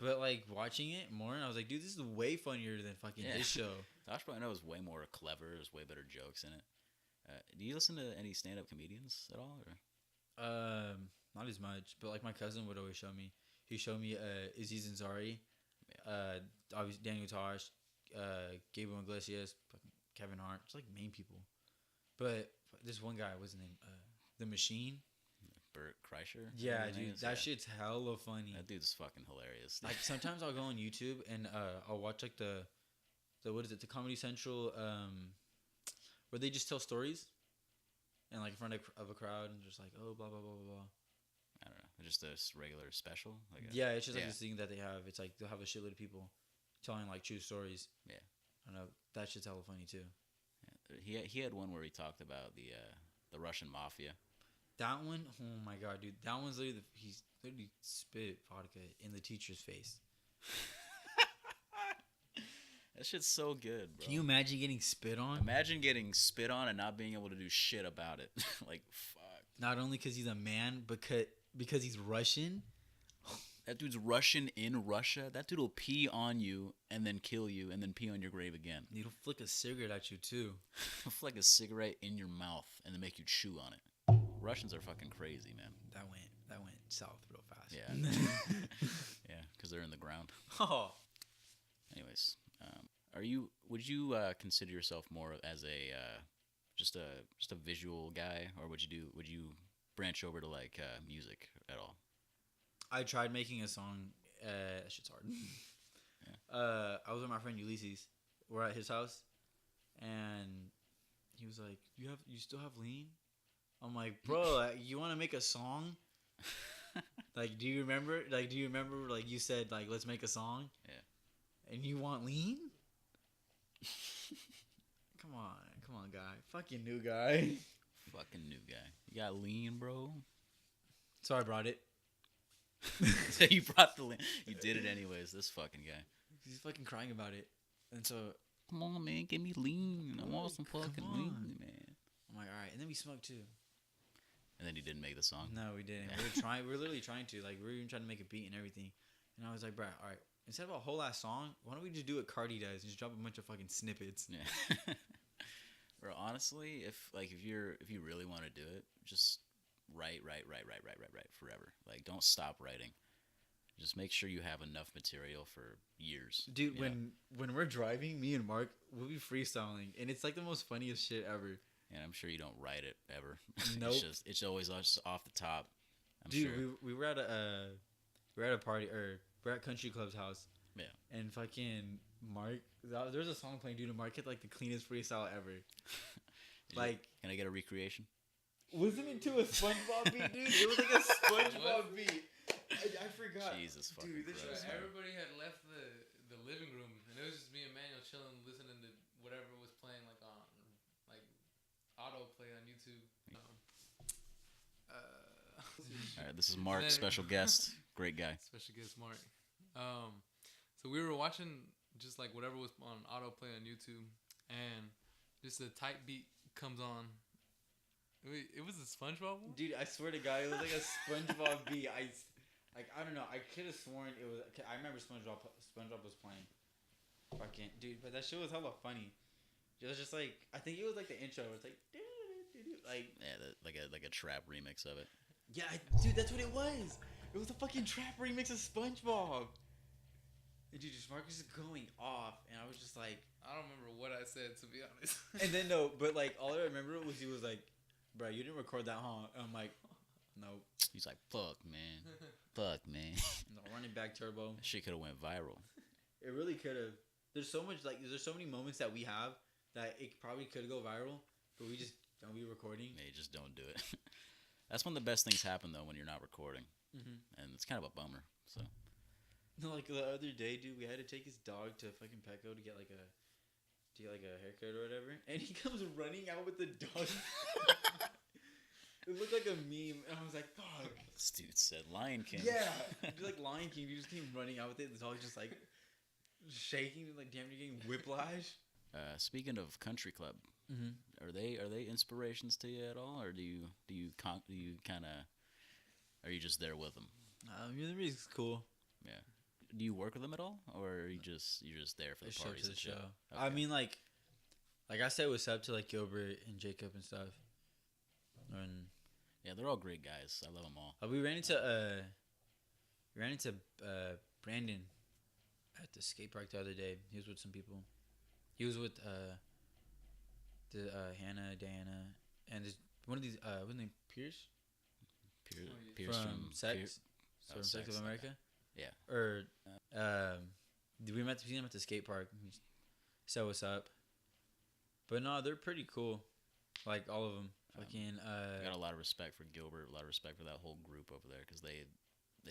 But like watching it more, and I was like, dude, this is way funnier than fucking his show. Tosh.0 is way more clever. There's way better jokes in it. Do you listen to any stand-up comedians at all? Or? Not as much, but like my cousin would always show me. He showed me Aziz Ansari, obviously Daniel Tosh, Gabriel Iglesias, Kevin Hart. It's like main people. But this one guy, what's his name? The Machine. Bert Kreischer? Yeah, dude, that shit's hella funny. That dude's fucking hilarious. Like sometimes I'll go on YouTube and I'll watch like the what is it? The Comedy Central where they just tell stories and like in front of a crowd and just like oh blah blah blah blah blah. I don't know, just a regular special. Yeah, it's just like this thing that they have. It's like they'll have a shitload of people telling like true stories. Yeah, I don't know. That shit's hella funny too. Yeah. He had one where he talked about the Russian mafia. That one, oh my god, dude! That one's literally he's literally spit vodka in the teacher's face. That shit's so good, bro. Can you imagine getting spit on? Imagine getting spit on and not being able to do shit about it. Like, fuck. Not only because he's a man, but because he's Russian. That dude's Russian in Russia. That dude will pee on you and then kill you and then pee on your grave again. He'll flick a cigarette at you too. He'll flick a cigarette in your mouth and then make you chew on it. Russians are fucking crazy, man. That went south real fast. Yeah. Yeah, because they're in the ground. Oh. Anyways, would you consider yourself more as a just a visual guy, or would you branch over to like music at all? I tried making a song. That shit's hard. Yeah. I was with my friend Ulysses. We're at his house, and he was like, "You still have lean?" I'm like, "Bro, you want to make a song? Like, do you remember? Like, you said like, let's make a song? Yeah. And you want lean? Come on, guy. Fucking new guy. Fucking new guy. You got lean, bro. So I brought it. So you brought the lean. You did it anyways. This fucking guy. He's fucking crying about it, and so come on, man, give me lean. I want some fucking lean, man. I'm like, all right, and then we smoked too. And then you didn't make the song. No, we didn't. Yeah. We were literally trying to. Like, we were even trying to make a beat and everything. And I was like, bro, all right, instead of a whole ass song, why don't we just do what Cardi does and just drop a bunch of fucking snippets? Yeah. Bro, honestly, if you really want to do it, just write forever. Like, don't stop writing. Just make sure you have enough material for years. Dude, when we're driving, me and Mark, we'll be freestyling, and it's like the most funniest shit ever. And I'm sure you don't write it ever. Nope. It's always just off the top. Dude, sure. we were at a party, or we're at Country Club's house. Yeah. And fucking Mark, there's a song playing, dude, and Mark had like the cleanest freestyle ever. Can I get a recreation? Wasn't it to a SpongeBob beat, dude? It was like a SpongeBob beat. I forgot. Jesus fucking dude, Christ. Everybody had left the living room, and it was just me and Manuel chilling, listening to whatever was playing like on like autoplay on YouTube. All right, this is Mark, special guest, great guy. Special guest Mark. So we were watching just like whatever was on autoplay on YouTube, and just a tight beat comes on. Wait, it was a SpongeBob one? Dude, I swear to God, it was like a SpongeBob beat. I don't know. I could have sworn it was. I remember SpongeBob was playing. Fucking dude, but that shit was hella funny. It was just like I think it was like the intro. Where it's like, like yeah, like a trap remix of it. yeah, dude, that's what it was. It was a fucking trap remix of SpongeBob. And dude, just Marcus is going off, and I was just like, I don't remember what I said, to be honest. and then no, but like all I remember was he was like, bro, you didn't record that, huh? And I'm like, nope. He's like, fuck, man. Fuck, man. No, running back turbo. That shit could have went viral. It really could have. There's so much there's so many moments that we have that it probably could go viral, but we just don't be recording. Yeah, you just don't do it. That's when the best things happen though, when you're not recording, and it's kind of a bummer. So. No, like the other day, dude, we had to take his dog to fucking Petco to get like a haircut or whatever, and he comes running out with the dog. It looked like a meme, and I was like, fuck. This dude said Lion King. Yeah, just like Lion King, he just came running out with it. The dog's just like shaking, like damn near getting whiplash. Speaking of country club, are they inspirations to you at all, or do you kind of, are you just there with them? Yeah, the music's cool. Yeah. Do you work with them at all, or are you're just there for the parties To the and show. shit? I Okay. mean, like I said, what's up to like Gilbert and Jacob and stuff. And Yeah, they're all great guys. I love them all. we ran into Brandon at the skate park the other day. He was with some people. He was with Hannah, Diana, and one of these what's his name, Pierce Pierce from Sex, Pierce- from Sex, Sex of okay. America. Yeah. Or we met him at the skate park. He said what's up. But no, they're pretty cool. Like all of them. Fucking. I got a lot of respect for Gilbert. A lot of respect for that whole group over there because they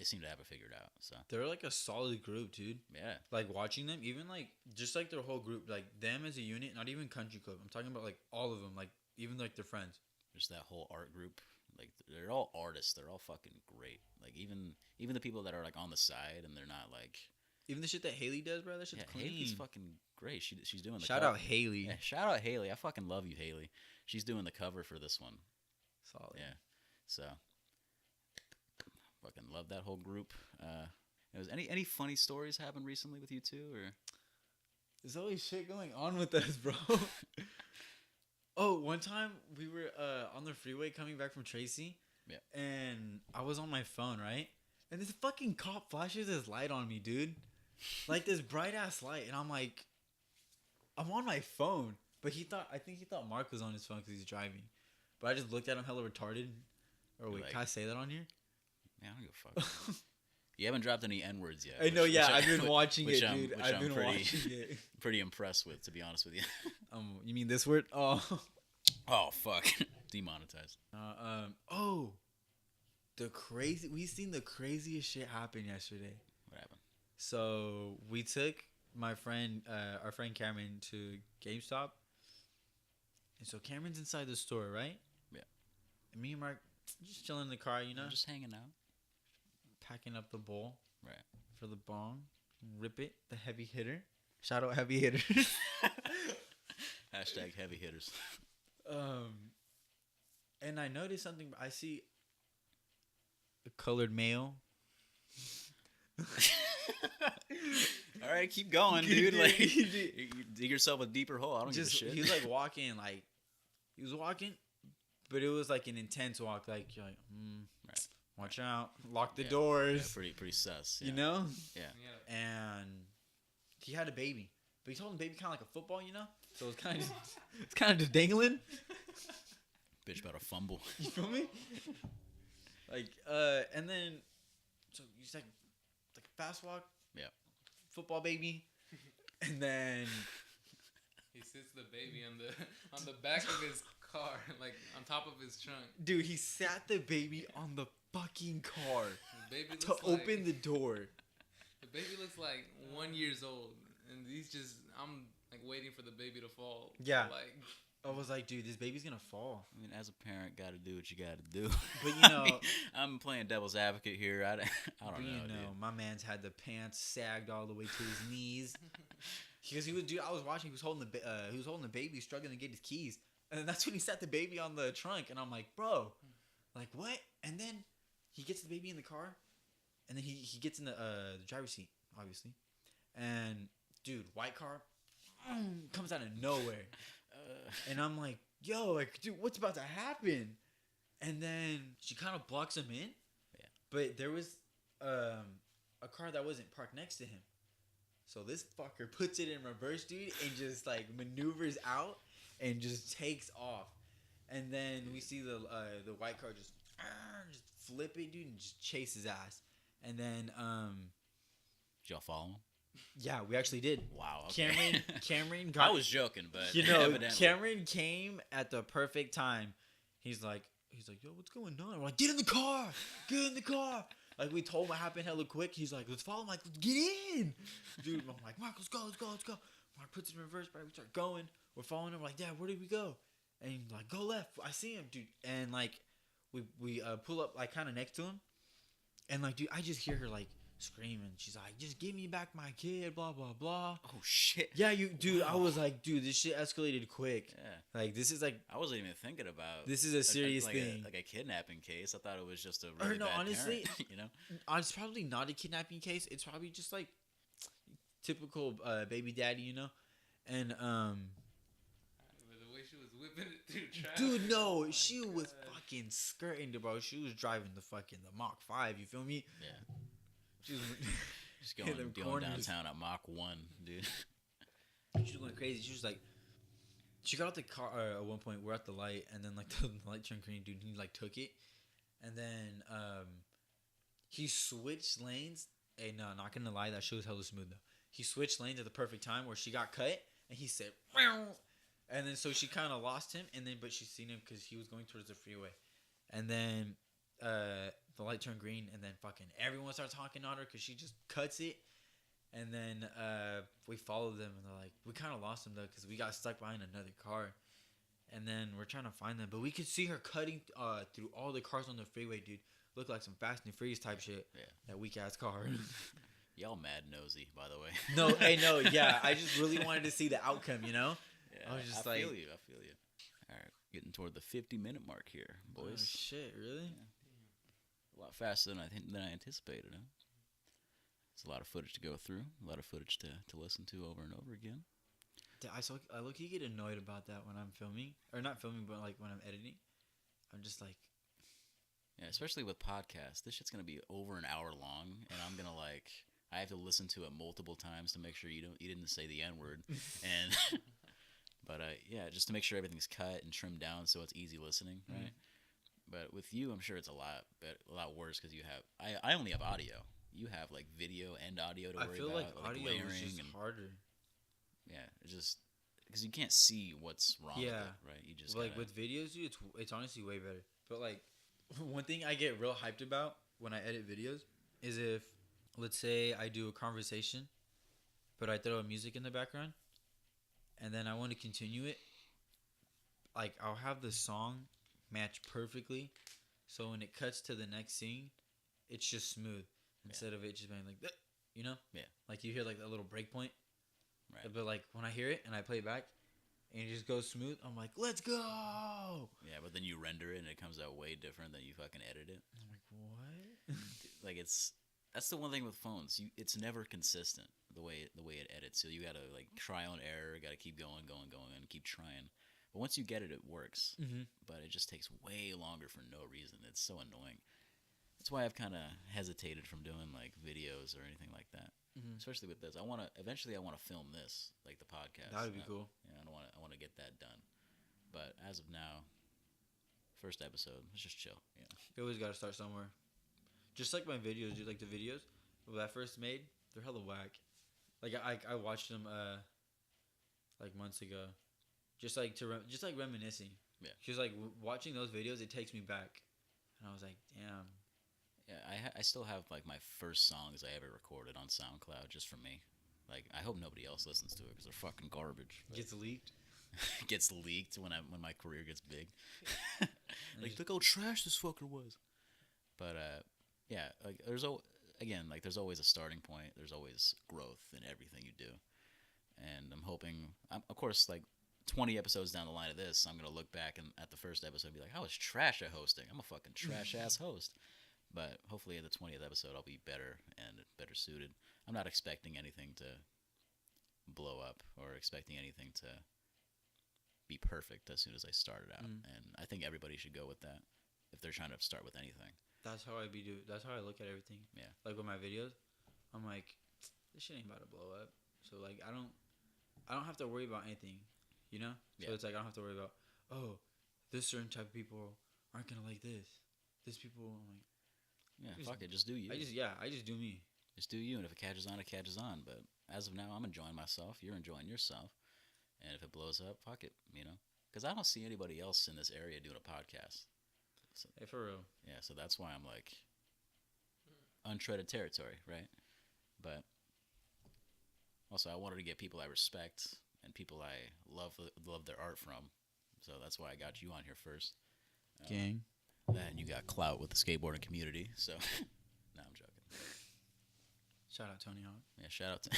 seem to have it figured out. So They're like a solid group, dude. yeah, Like watching them, even like just like their whole group, like them as a unit, not even Country Club. I'm talking about like all of them, like even like their friends. just that whole art group. Like they're all artists. They're all fucking great. Like even the people that are like on the side and they're not like. Even the shit that Haylee does, bro, that shit's clean. Haley's fucking great. She's doing the Shout cover. out Haylee. Yeah, shout out Haylee. I fucking love you, Haylee. She's doing the cover for this one. Solid. Yeah, so fucking love that whole group. Was any funny stories happened recently with you two, or? There's always shit going on with us, bro. Oh, one time we were on the freeway coming back from Tracy. Yeah. And I was on my phone, right? And this fucking cop flashes his light on me, dude. Like this bright ass light, and I'm like, I'm on my phone. But I think he thought Mark was on his phone because he's driving. But I just looked at him hella retarded. Or wait, Like- can I say that on here? Yeah, I don't give a fuck. You haven't dropped any N words yet. I know, yeah, I've which been watching which it, I'm- dude. which I've I'm been pretty- watching it. Pretty impressed with, to be honest with you. You mean this word? Oh. Oh fuck, demonetized. Oh. We seen the craziest shit happen yesterday. What happened? So we took our friend Cameron to GameStop. And so Cameron's inside the store, right? Yeah. And me and Mark just chilling in the car, you know, Just hanging out. packing up the bowl Right. for the bong. Rip it, the heavy hitter. Shout out heavy hitter. Hashtag heavy hitters. And I noticed something. I see a colored male. All right, keep going, dude. Like, you dig yourself a deeper hole. I don't Just give a shit. he was like walking, he was walking, but it was like an intense walk. Like you're like, Right. watch out, lock the Yeah, doors. Yeah, pretty sus. You know. Yeah. Yeah. And he had a baby, but he told him baby kind of like a football, you know. So it's kind of just dangling. Bitch about to fumble. You feel me? Like, and then, so he's like a fast walk. Yeah. Football baby, and then He sits the baby on the back of his car, like on top of his trunk. dude, he sat the baby on the fucking car The baby to looks open like, the door. The baby looks like 1 year old, and I'm like waiting for the baby to fall. Yeah. Like, I was like, dude, this baby's gonna fall. I mean, as a parent, got to do what you got to do. But you I know, mean, I'm playing devil's advocate here. I don't but know, you dude. know, my man's had the pants sagged all the way to his knees. Because he was, dude, I was watching. He was holding the baby, struggling to get his keys, and then that's when he sat the baby on the trunk, and I'm like, bro, like what? And then he gets the baby in the car, and then he gets in the driver's seat, obviously, and dude, white car comes out of nowhere, and I'm like, yo, like, dude, what's about to happen? And then she kind of blocks him in, but there was a car that wasn't parked next to him. So this fucker puts it in reverse, dude, and just like maneuvers out and just takes off. And then we see the white car just flip it, dude, and just chase his ass. And then Did y'all follow him? yeah, we actually did. Wow. Okay. Cameron got, I was joking, but evidently. Cameron came at the perfect time. He's like, yo, what's going on? We're like, get in the car, get in the car. Like, we told him what happened hella quick. He's like, let's follow him. Like, let's get in. Dude, I'm like, Mark, let's go. Mark puts it in reverse, right? We start going. We're following him. We're like, Dad, where did we go? And he's like, go left. I see him, dude. And, like, we pull up, like, kind of next to him. And, like, dude, I just hear her, like, screaming. She's like, just give me back my kid, blah, blah, blah. Oh, shit. Yeah, dude, wow. I was like, dude, this shit escalated quick. Yeah. Like, this is, like... I wasn't even thinking about... This is a serious thing. Like a kidnapping case. I thought it was just a really bad honestly, parent, you know? It's probably not a kidnapping case. It's probably just, like, typical baby daddy, you know? And, But the way she was whipping it through traffic. Dude, no, she was fucking skirting, bro. She was driving the Mach 5, you feel me? Yeah. She was just going downtown at Mach 1, dude. She was going crazy. She was like, she got out the car at one point. We're at the light, and then like the light turned green, dude. He like took it, and then he switched lanes. Hey, no, not gonna lie, that shit was hella smooth though. He switched lanes at the perfect time where she got cut, and he said, "Meow." And then so she kind of lost him, and then but she seen him because he was going towards the freeway, and then the light turned green, and then fucking everyone starts honking on her because she just cuts it. And then we followed them, and they're like, we kind of lost them though because we got stuck behind another car. And then we're trying to find them, but we could see her cutting through all the cars on the freeway, dude. Looked like some Fast and Furious type shit. Yeah. That weak ass car. Y'all mad nosy, by the way. No, yeah. I just really wanted to see the outcome, you know? Yeah, I was just I feel you. All right, getting toward the 50-minute mark here, boys. Oh, shit, really? Yeah. A lot faster than I anticipated, huh? It's a lot of footage to go through, a lot of footage to listen to over and over again. I look-y get annoyed about that when I'm filming. Or not filming, but like when I'm editing. I'm just like... Yeah, especially with podcasts. This shit's going to be over an hour long, and I'm going to like... I have to listen to it multiple times to make sure you didn't say the N-word. And... But yeah, just to make sure everything's cut and trimmed down so it's easy listening, right? But with you, I'm sure it's a lot worse because you have... I only have audio. You have like video and audio to worry about. I feel like audio is just harder. Yeah, it's just because you can't see what's wrong with it, right? You just like with videos, dude, it's honestly way better. But like one thing I get real hyped about when I edit videos is if, let's say, I do a conversation, but I throw music in the background, and then I want to continue it. Like I'll have the song match perfectly, so when it cuts to the next scene, it's just smooth. Instead of it just being like, you know? Yeah. Like you hear like a little break point. Right. But like when I hear it and I play it back and it just goes smooth, I'm like, let's go. Yeah, but then you render it and it comes out way different than you fucking edit it. I'm like, what? Like that's the one thing with phones. It's never consistent the way it edits. So you gotta like trial and error, gotta keep going, and keep trying. But once you get it, it works. Mm-hmm. But it just takes way longer for no reason. It's so annoying. That's why I've kind of hesitated from doing like videos or anything like that. Mm-hmm. Especially with this, I want to film this, like the podcast. That would be cool. Yeah, I want to get that done. But as of now, first episode, let's just chill. Yeah. You always got to start somewhere. Just like my videos, dude. Like the videos that I first made, they're hella whack. Like I watched them like months ago, just like reminiscing. Yeah. Just like watching those videos, it takes me back, and I was like, damn. Yeah, I still have like my first songs I ever recorded on SoundCloud just for me. Like I hope nobody else listens to it because they're fucking garbage. Gets leaked. Gets leaked when my career gets big. Like look how trash this fucker was. But yeah, like there's always a starting point. There's always growth in everything you do. And I'm hoping, of course, like 20 episodes down the line of this, I'm gonna look back and at the first episode and be like, I was trash at hosting. I'm a fucking trash ass host. But hopefully at the 20th episode, I'll be better and better suited. I'm not expecting anything to blow up or expecting anything to be perfect as soon as I started out. And I think everybody should go with that if they're trying to start with anything. That's how that's how I look at everything. Yeah. Like with my videos, I'm like, this shit ain't about to blow up. So like I don't have to worry about anything, you know? So it's like I don't have to worry about, oh, this certain type of people aren't gonna like this. This people, I'm like, yeah, fuck it, just do you. I just do me. Just do you, and if it catches on, it catches on. But as of now, I'm enjoying myself. You're enjoying yourself. And if it blows up, fuck it, you know? Because I don't see anybody else in this area doing a podcast. So, hey, for real. Yeah, so that's why I'm like untreaded territory, right? But also, I wanted to get people I respect and people I love their art from. So that's why I got you on here first. Gang. And you got clout with the skateboarding community. So, no, I'm joking. Shout out Tony Hawk. Yeah, shout out to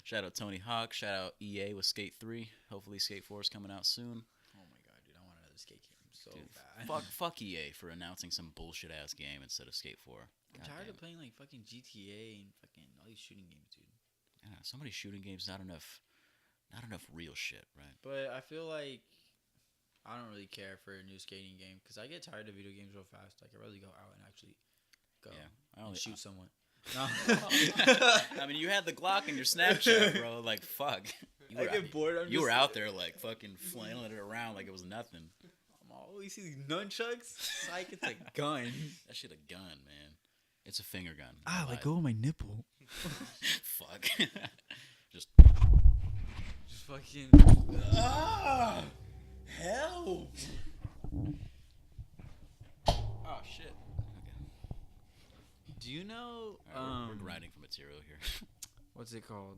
shout out Tony Hawk. Shout out EA with Skate 3. Hopefully Skate 4 is coming out soon. Oh my god, dude, I want another skate game so Dude, bad. fuck EA for announcing some bullshit ass game instead of Skate 4. I'm tired of playing like fucking GTA and fucking all these shooting games, dude. Yeah, so many shooting games, not enough real shit, right? But I feel like I don't really care for a new skating game because I get tired of video games real fast. Like I'd rather go out and actually go and shoot someone. No. I mean, you had the Glock in your Snapchat, bro. Like, fuck. I get bored. You were out there, like, fucking flailing it around like it was nothing. I'm always see these nunchucks. Like it's a gun. That shit a gun, man. It's a finger gun. Let go of my nipple. Fuck. Just fucking. Help! Oh shit. Okay. Do you know? Right, we're grinding for material here. What's it called?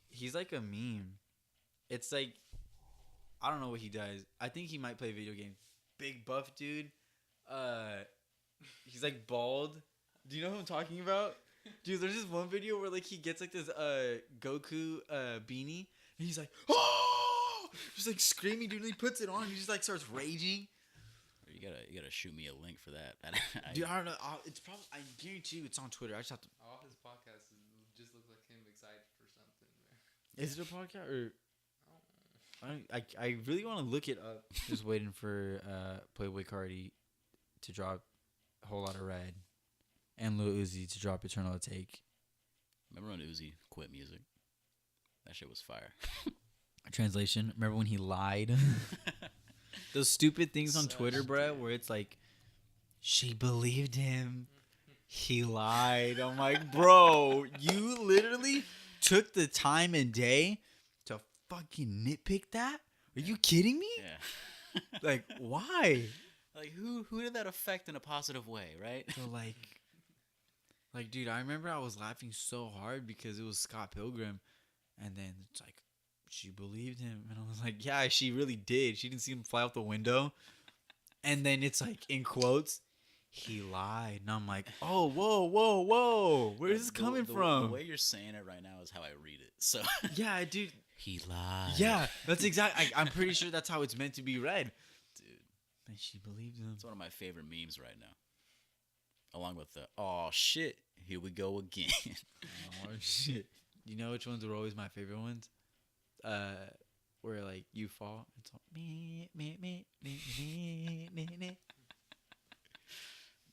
He's like a meme. It's like I don't know what he does. I think he might play video games. Big buff dude. He's like bald. Do you know who I'm talking about? Dude, there's this one video where like he gets like this Goku beanie and he's like, oh, just like screaming, dude. And he puts it on and he just like starts raging. You gotta shoot me a link for that. Dude, I don't know. It's probably, I guarantee you it's on Twitter. I just have to. All his podcasts just look like him excited for something. Is it a podcast or? I really want to look it up. Just waiting for Playboy Cardi to drop a whole lot of Red and Lil Uzi to drop Eternal Take. Remember when Uzi quit music? That shit was fire. Translation: remember when he lied? Those stupid things on Twitter, bruh, where it's like, she believed him. He lied. I'm like, bro, you literally took the time and day to fucking nitpick that? Are you kidding me? Yeah. Like, why? Like, who did that affect in a positive way, right? So, like, dude, I remember I was laughing so hard because it was Scott Pilgrim. And then it's like, she believed him. And I was like, yeah, she really did. She didn't see him fly out the window. And then it's like, in quotes, he lied. And I'm like, oh, whoa. Where is this coming from? The way you're saying it right now is how I read it. So yeah, dude. He lied. Yeah, that's exactly. I'm pretty sure that's how it's meant to be read. Dude. And she believed him. It's one of my favorite memes right now. Along with the, oh, shit, here we go again. Oh, shit. You know which ones were always my favorite ones? Where like you fall, it's all me.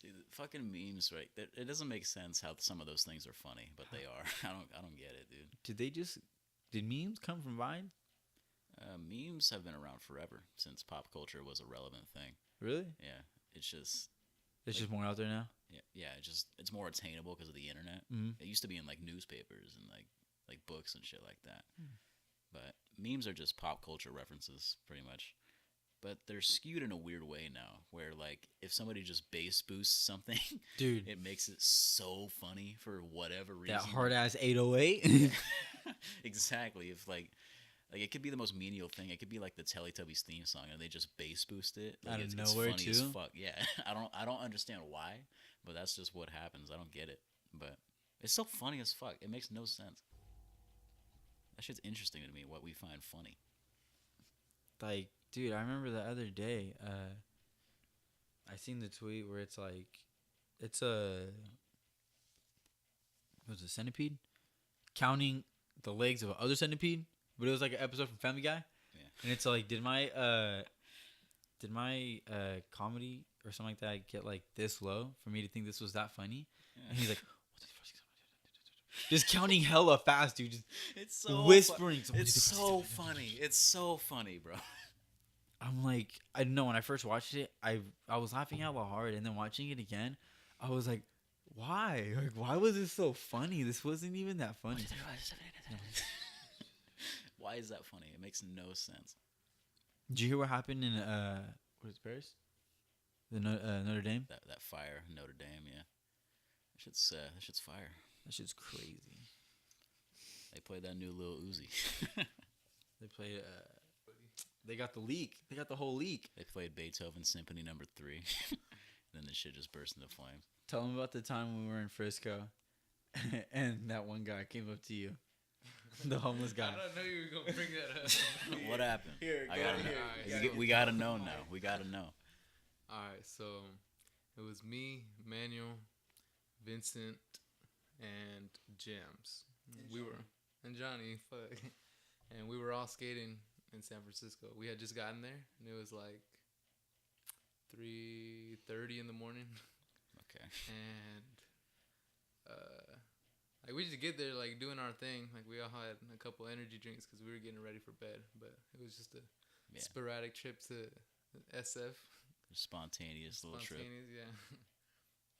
Dude, fucking memes, right? It doesn't make sense how some of those things are funny, but they are. I don't get it, dude. Did memes come from Vine? Memes have been around forever since pop culture was a relevant thing. Really? Yeah, it's just more out there now. Yeah. It's more attainable because of the internet. Mm-hmm. It used to be in like newspapers and like books and shit like that. But memes are just pop culture references, pretty much. But they're skewed in a weird way now, where like if somebody just bass boosts something, dude, it makes it so funny for whatever reason. That hard ass 808. Exactly. If like it could be the most menial thing. It could be like the Teletubbies theme song, and they just bass boost it. Like, out of it's nowhere, funny too. as fuck. Yeah, I don't understand why, but that's just what happens. I don't get it. But It's so funny as fuck. It makes no sense. That shit's interesting to me. What we find funny. Like, dude, I remember the other day. I seen the tweet where it's like, it's a was it a centipede counting the legs of other centipede, but it was like an episode from Family Guy. Yeah. And it's like, did my comedy or something like that get like this low for me to think this was that funny? Yeah. And he's like, what the fuck is just counting hella fast, dude. Just It's so whispering. It's so funny. It's so funny, bro. I'm like, I don't know. When I first watched it, I was laughing hella hard, and then watching it again, I was like, why? Like, why was this so funny? This wasn't even that funny. Why is that funny? It makes no sense. Did you hear what happened in what is it, Paris? The Notre Dame. That fire, Notre Dame, yeah. That shit's fire. That shit's crazy. They played that new Lil Uzi. They played. They got the leak. They got the whole leak. They played Beethoven Symphony No. 3. Then the shit just burst into flames. Tell them about the time when we were in Frisco, and that one guy came up to you, the homeless guy. I don't know you were gonna bring that up. What happened? Here, I go gotta here. know. We gotta know now. We gotta know. All right, so it was me, Manuel, Vincent, and Jams. And Johnny, fuck, and we were all skating in San Francisco. We had just gotten there, and it was like 3:30 in the morning. Okay. And like we just get there, like doing our thing. Like we all had a couple energy drinks because we were getting ready for bed. But it was just a sporadic trip to SF. Spontaneous little trip. Yeah.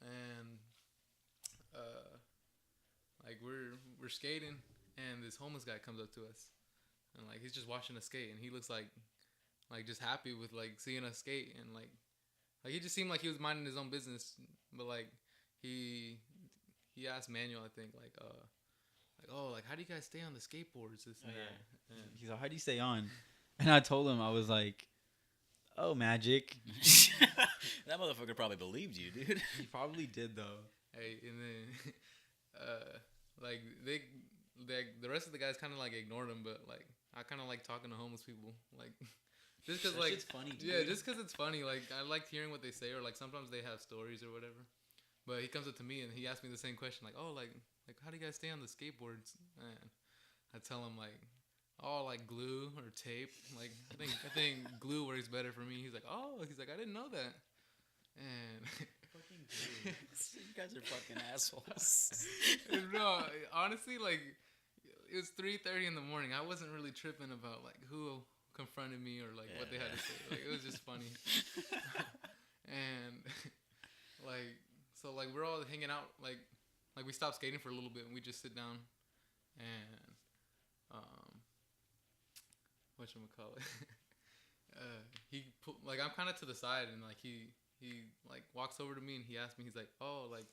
And like we're skating, and this homeless guy comes up to us, and like he's just watching us skate, and he looks like just happy with like seeing us skate, and like he just seemed like he was minding his own business, but like he asked Manuel, I think, like oh, like how do you guys stay on the skateboards? This and that. And He's like, how do you stay on? And I told him, I was like, oh, magic. That motherfucker probably believed you, dude. He probably did though. Hey, and then like the rest of the guys kind of like ignored him, but like I kind of like talking to homeless people, like just because like shit's funny, dude. yeah, just because it's funny. Like I like hearing what they say, or like sometimes they have stories or whatever. But he comes up to me and he asked me the same question, like, oh, like how do you guys stay on the skateboards? And I tell him like, oh, like glue or tape. Like I think glue works better for me. He's like, oh, he's like, I didn't know that. And Fucking glue. You guys are fucking assholes. no, honestly, like it was 3:30 in the morning. I wasn't really tripping about like who confronted me or like what they had to say. Like it was just funny. And like so like we're all hanging out like we stopped skating for a little bit and we just sit down and whatchamacallit. Like I'm kind of to the side and like he like walks over to me and he asked me, he's like, oh, like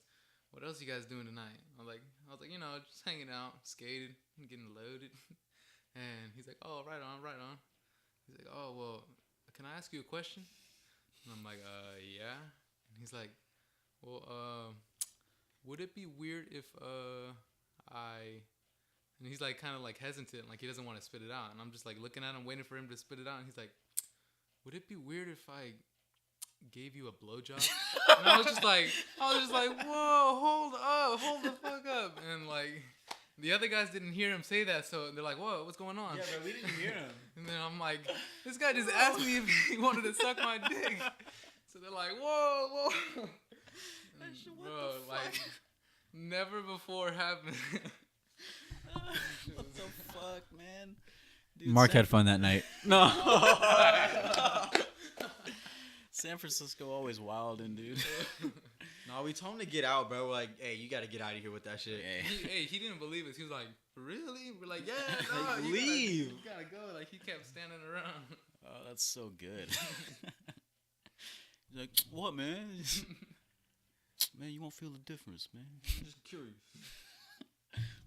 what else you guys doing tonight? I was like, you know, just hanging out, skated, getting loaded. And he's like, oh, right on. He's like, oh, well, can I ask you a question? And I'm like, yeah. And he's like, well, would it be weird if and he's like kind of like hesitant, like he doesn't want to spit it out. And I'm just like looking at him, waiting for him to spit it out. And he's like, would it be weird if I gave you a blowjob? And I was just like, whoa, hold the fuck up. And like the other guys didn't hear him say that, so they're like, whoa, what's going on? Yeah, but we didn't hear him. And then I'm like, this guy just asked me if he wanted to suck my dick. So they're like, whoa. And, bro, like never before happened. What the fuck, man? Dude, Mark had fun that night. No. San Francisco always wildin', dude. No, we told him to get out, bro. We're like, hey, you got to get out of here with that shit. He didn't believe us. He was like, really? We're like, yeah, Like, no, leave. You gotta go. Like he kept standing around. Oh, that's so good. He's like, what, man? Man, you won't feel the difference, man. I'm just curious.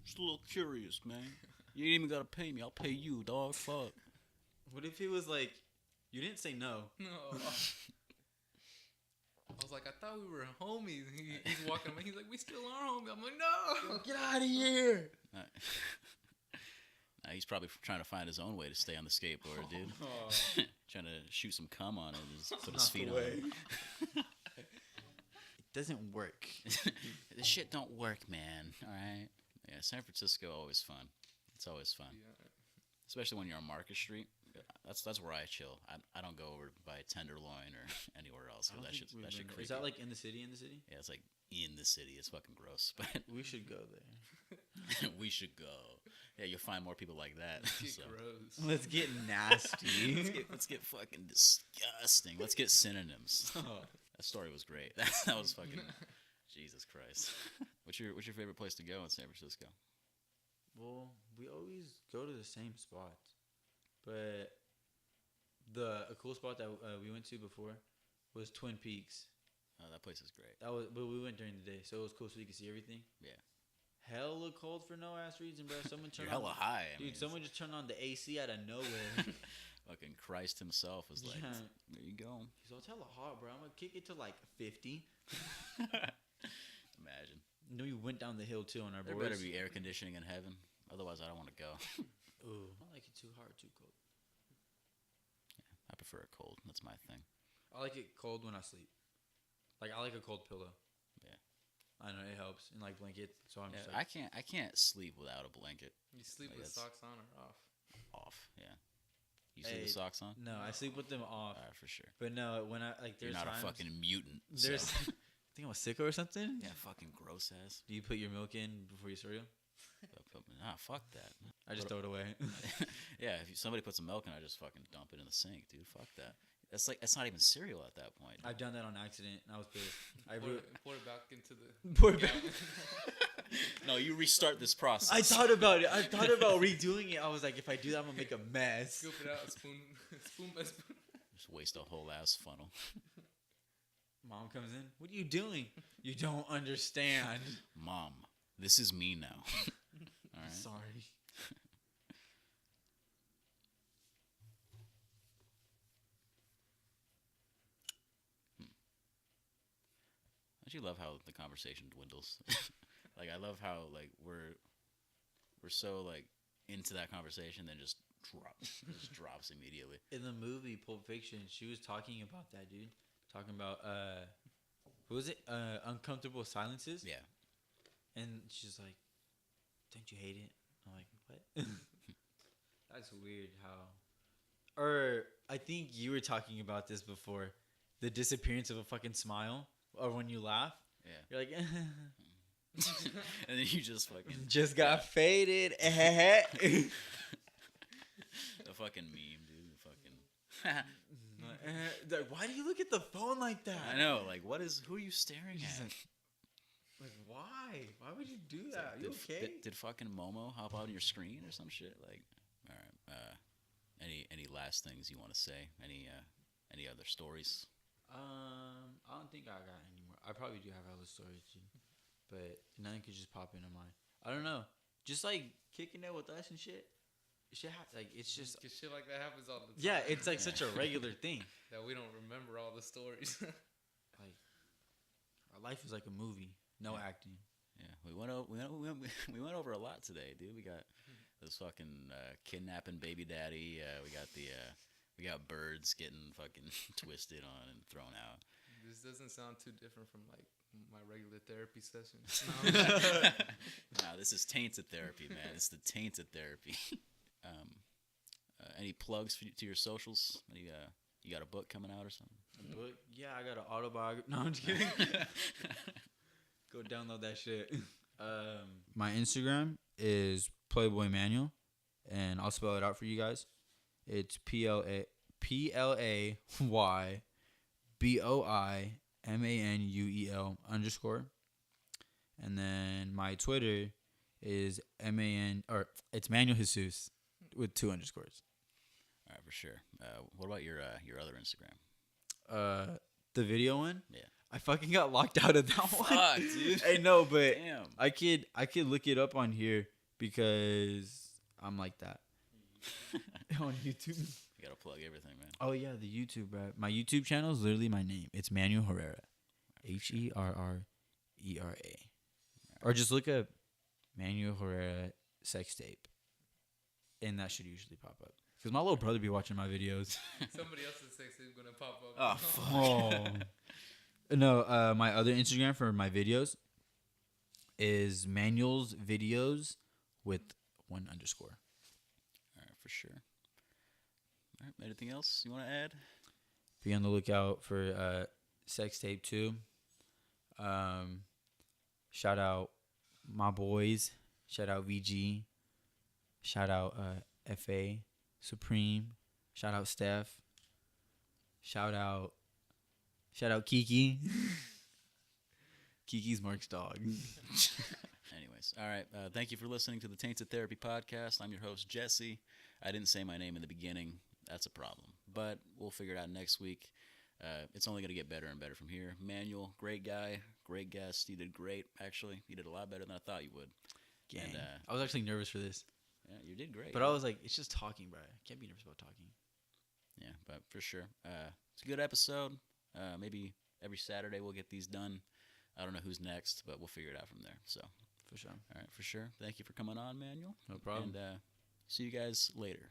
Just a little curious, man. You ain't even gotta pay me. I'll pay you, dog. Fuck. What if he was like, you didn't say no? No. I was like, I thought we were homies. He's walking away. He's like, we still are homies. I'm like, no. Get out of here. He's probably trying to find his own way to stay on the skateboard, dude. Trying to shoot some cum on it and just put his feet on it. It doesn't work. This shit don't work, man. All right. Yeah, San Francisco, always fun. It's always fun. Yeah. Especially when you're on Market Street. That's where I chill. I don't go over by Tenderloin or anywhere else. That shit creepy. Is that like in the city? Yeah, it's like in the city. It's fucking gross. But We should go there. we should go. Yeah, you'll find more people like that. So. Gross. Let's get nasty. let's get fucking disgusting. Let's get synonyms. That story was great. That was fucking Jesus Christ. What's your favorite place to go in San Francisco? Well, we always go to the same spots, but a cool spot that we went to before was Twin Peaks. Oh, that place is great. But we went during the day, so it was cool, so you could see everything. Yeah. Hella cold for no ass reason, bro. Someone turned You're hella high. Dude, someone just turned on the AC out of nowhere. Fucking Christ himself was like, Yeah. there you go. He's all, it's hella hot, bro. I'm gonna kick it to like 50. Imagine. And then we went down the hill too on our There boards. better be air conditioning in heaven. Otherwise, I don't want to go. Ooh, I don't like it too hot or too cold. I prefer it cold. That's my thing. I like it cold when I sleep. Like I like a cold pillow. Yeah. I know it helps, and like blankets. So I'm Yeah, just like, I can't sleep without a blanket. You sleep Like, with that's- socks on or off? Off. Yeah. You sleep with Hey, socks on? no, I sleep with them off. For sure. But no, when I like, You're there's not times, a fucking mutant. There's, So. I think I'm a sicko or something. Yeah, fucking gross ass. Do you put your milk in before your cereal? Fuck that. I just throw it away. Yeah, if somebody puts some milk in, I just fucking dump it in the sink, dude. Fuck that. That's not even cereal at that point. I've done that on accident, and I was pissed. I Pour it back into the. Pour it back. No, you restart this process. I thought about it. I thought about redoing it. I was like, if I do that, I'm gonna make a mess. Scoop it out, spoon by spoon. Just waste a whole ass funnel. Mom comes in. What are you doing? You don't understand. Mom, this is me now. All right. Sorry. Don't you love how the conversation dwindles? Like I love how like we're so like into that conversation, then just drops immediately. In the movie Pulp Fiction, she was talking about that, dude. Talking about what was it? Uncomfortable silences. Yeah. And she's like, "Don't you hate it?" I'm like, "What?" That's weird. How? Or I think you were talking about this before, the disappearance of a fucking smile, or when you laugh. Yeah. You're like, And then you just fucking just got faded. the fucking meme, dude. The fucking. Like, why do you look at the phone like that? I know. Like, who are you staring She's at? Like, why? Why would you do It's that? like, You did, okay? Did fucking Momo hop out on your screen or some shit? Like, all right. Any last things you want to say? Any other stories? I don't think I got any more. I probably do have other stories too, but nothing could just pop into mind. I don't know. Just like kicking it with us and shit. Like it's just. Cause shit like that happens all the time. Yeah, it's like such a regular thing. That we don't remember all the stories. Like our life is like a movie, no acting. Yeah, we went over a lot today, dude. We got this fucking kidnapping baby daddy. We got birds getting fucking twisted on and thrown out. This doesn't sound too different from like my regular therapy session. No, this is tainted therapy, man. It's the tainted therapy. Any plugs to your socials? You got a book coming out or something? A book? Yeah, I got an autobiography. No, I'm just kidding. Go download that shit. My Instagram is Playboy Manuel, and I'll spell it out for you guys. It's PlayBoyManuel _, and then my Twitter is it's Manuel Jesus with 2 underscores. All right, for sure. What about your other Instagram? The video one. Yeah. I fucking got locked out of that one. Fuck, dude. I know, but Damn. I could look it up on here because I'm like that. On YouTube. You gotta plug everything, man. Oh yeah, the YouTube, bro. My YouTube channel is literally my name. It's Manuel Herrera. Herrera. Or just look up Manuel Herrera sex tape, and that should usually pop up. Because my little brother be watching my videos. Somebody else's sex is gonna pop up. Oh, fuck. No, my other Instagram for my videos is Manuel's videos with 1 underscore. All right, for sure. All right, anything else you want to add? Be on the lookout for sex tape 2. Shout out my boys. Shout out VG. Shout out FA Supreme. Shout out Steph. Shout out Kiki. Kiki's Mark's dog. Anyways, all right. Thank you for listening to the Tainted Therapy Podcast. I'm your host, Jesse. I didn't say my name in the beginning. That's a problem. But we'll figure it out next week. It's only going to get better and better from here. Manuel, great guy, great guest. You did great, actually. You did a lot better than I thought you would. Gang. And, I was actually nervous for this. yeah, you did great. But I was like, it's just talking, bro. I can't be nervous about talking. Yeah, but for sure. It's a good episode. Maybe every Saturday we'll get these done. I don't know who's next, but we'll figure it out from there. So, For sure. all right, for sure. Thank you for coming on, Manuel. No problem. And see you guys later.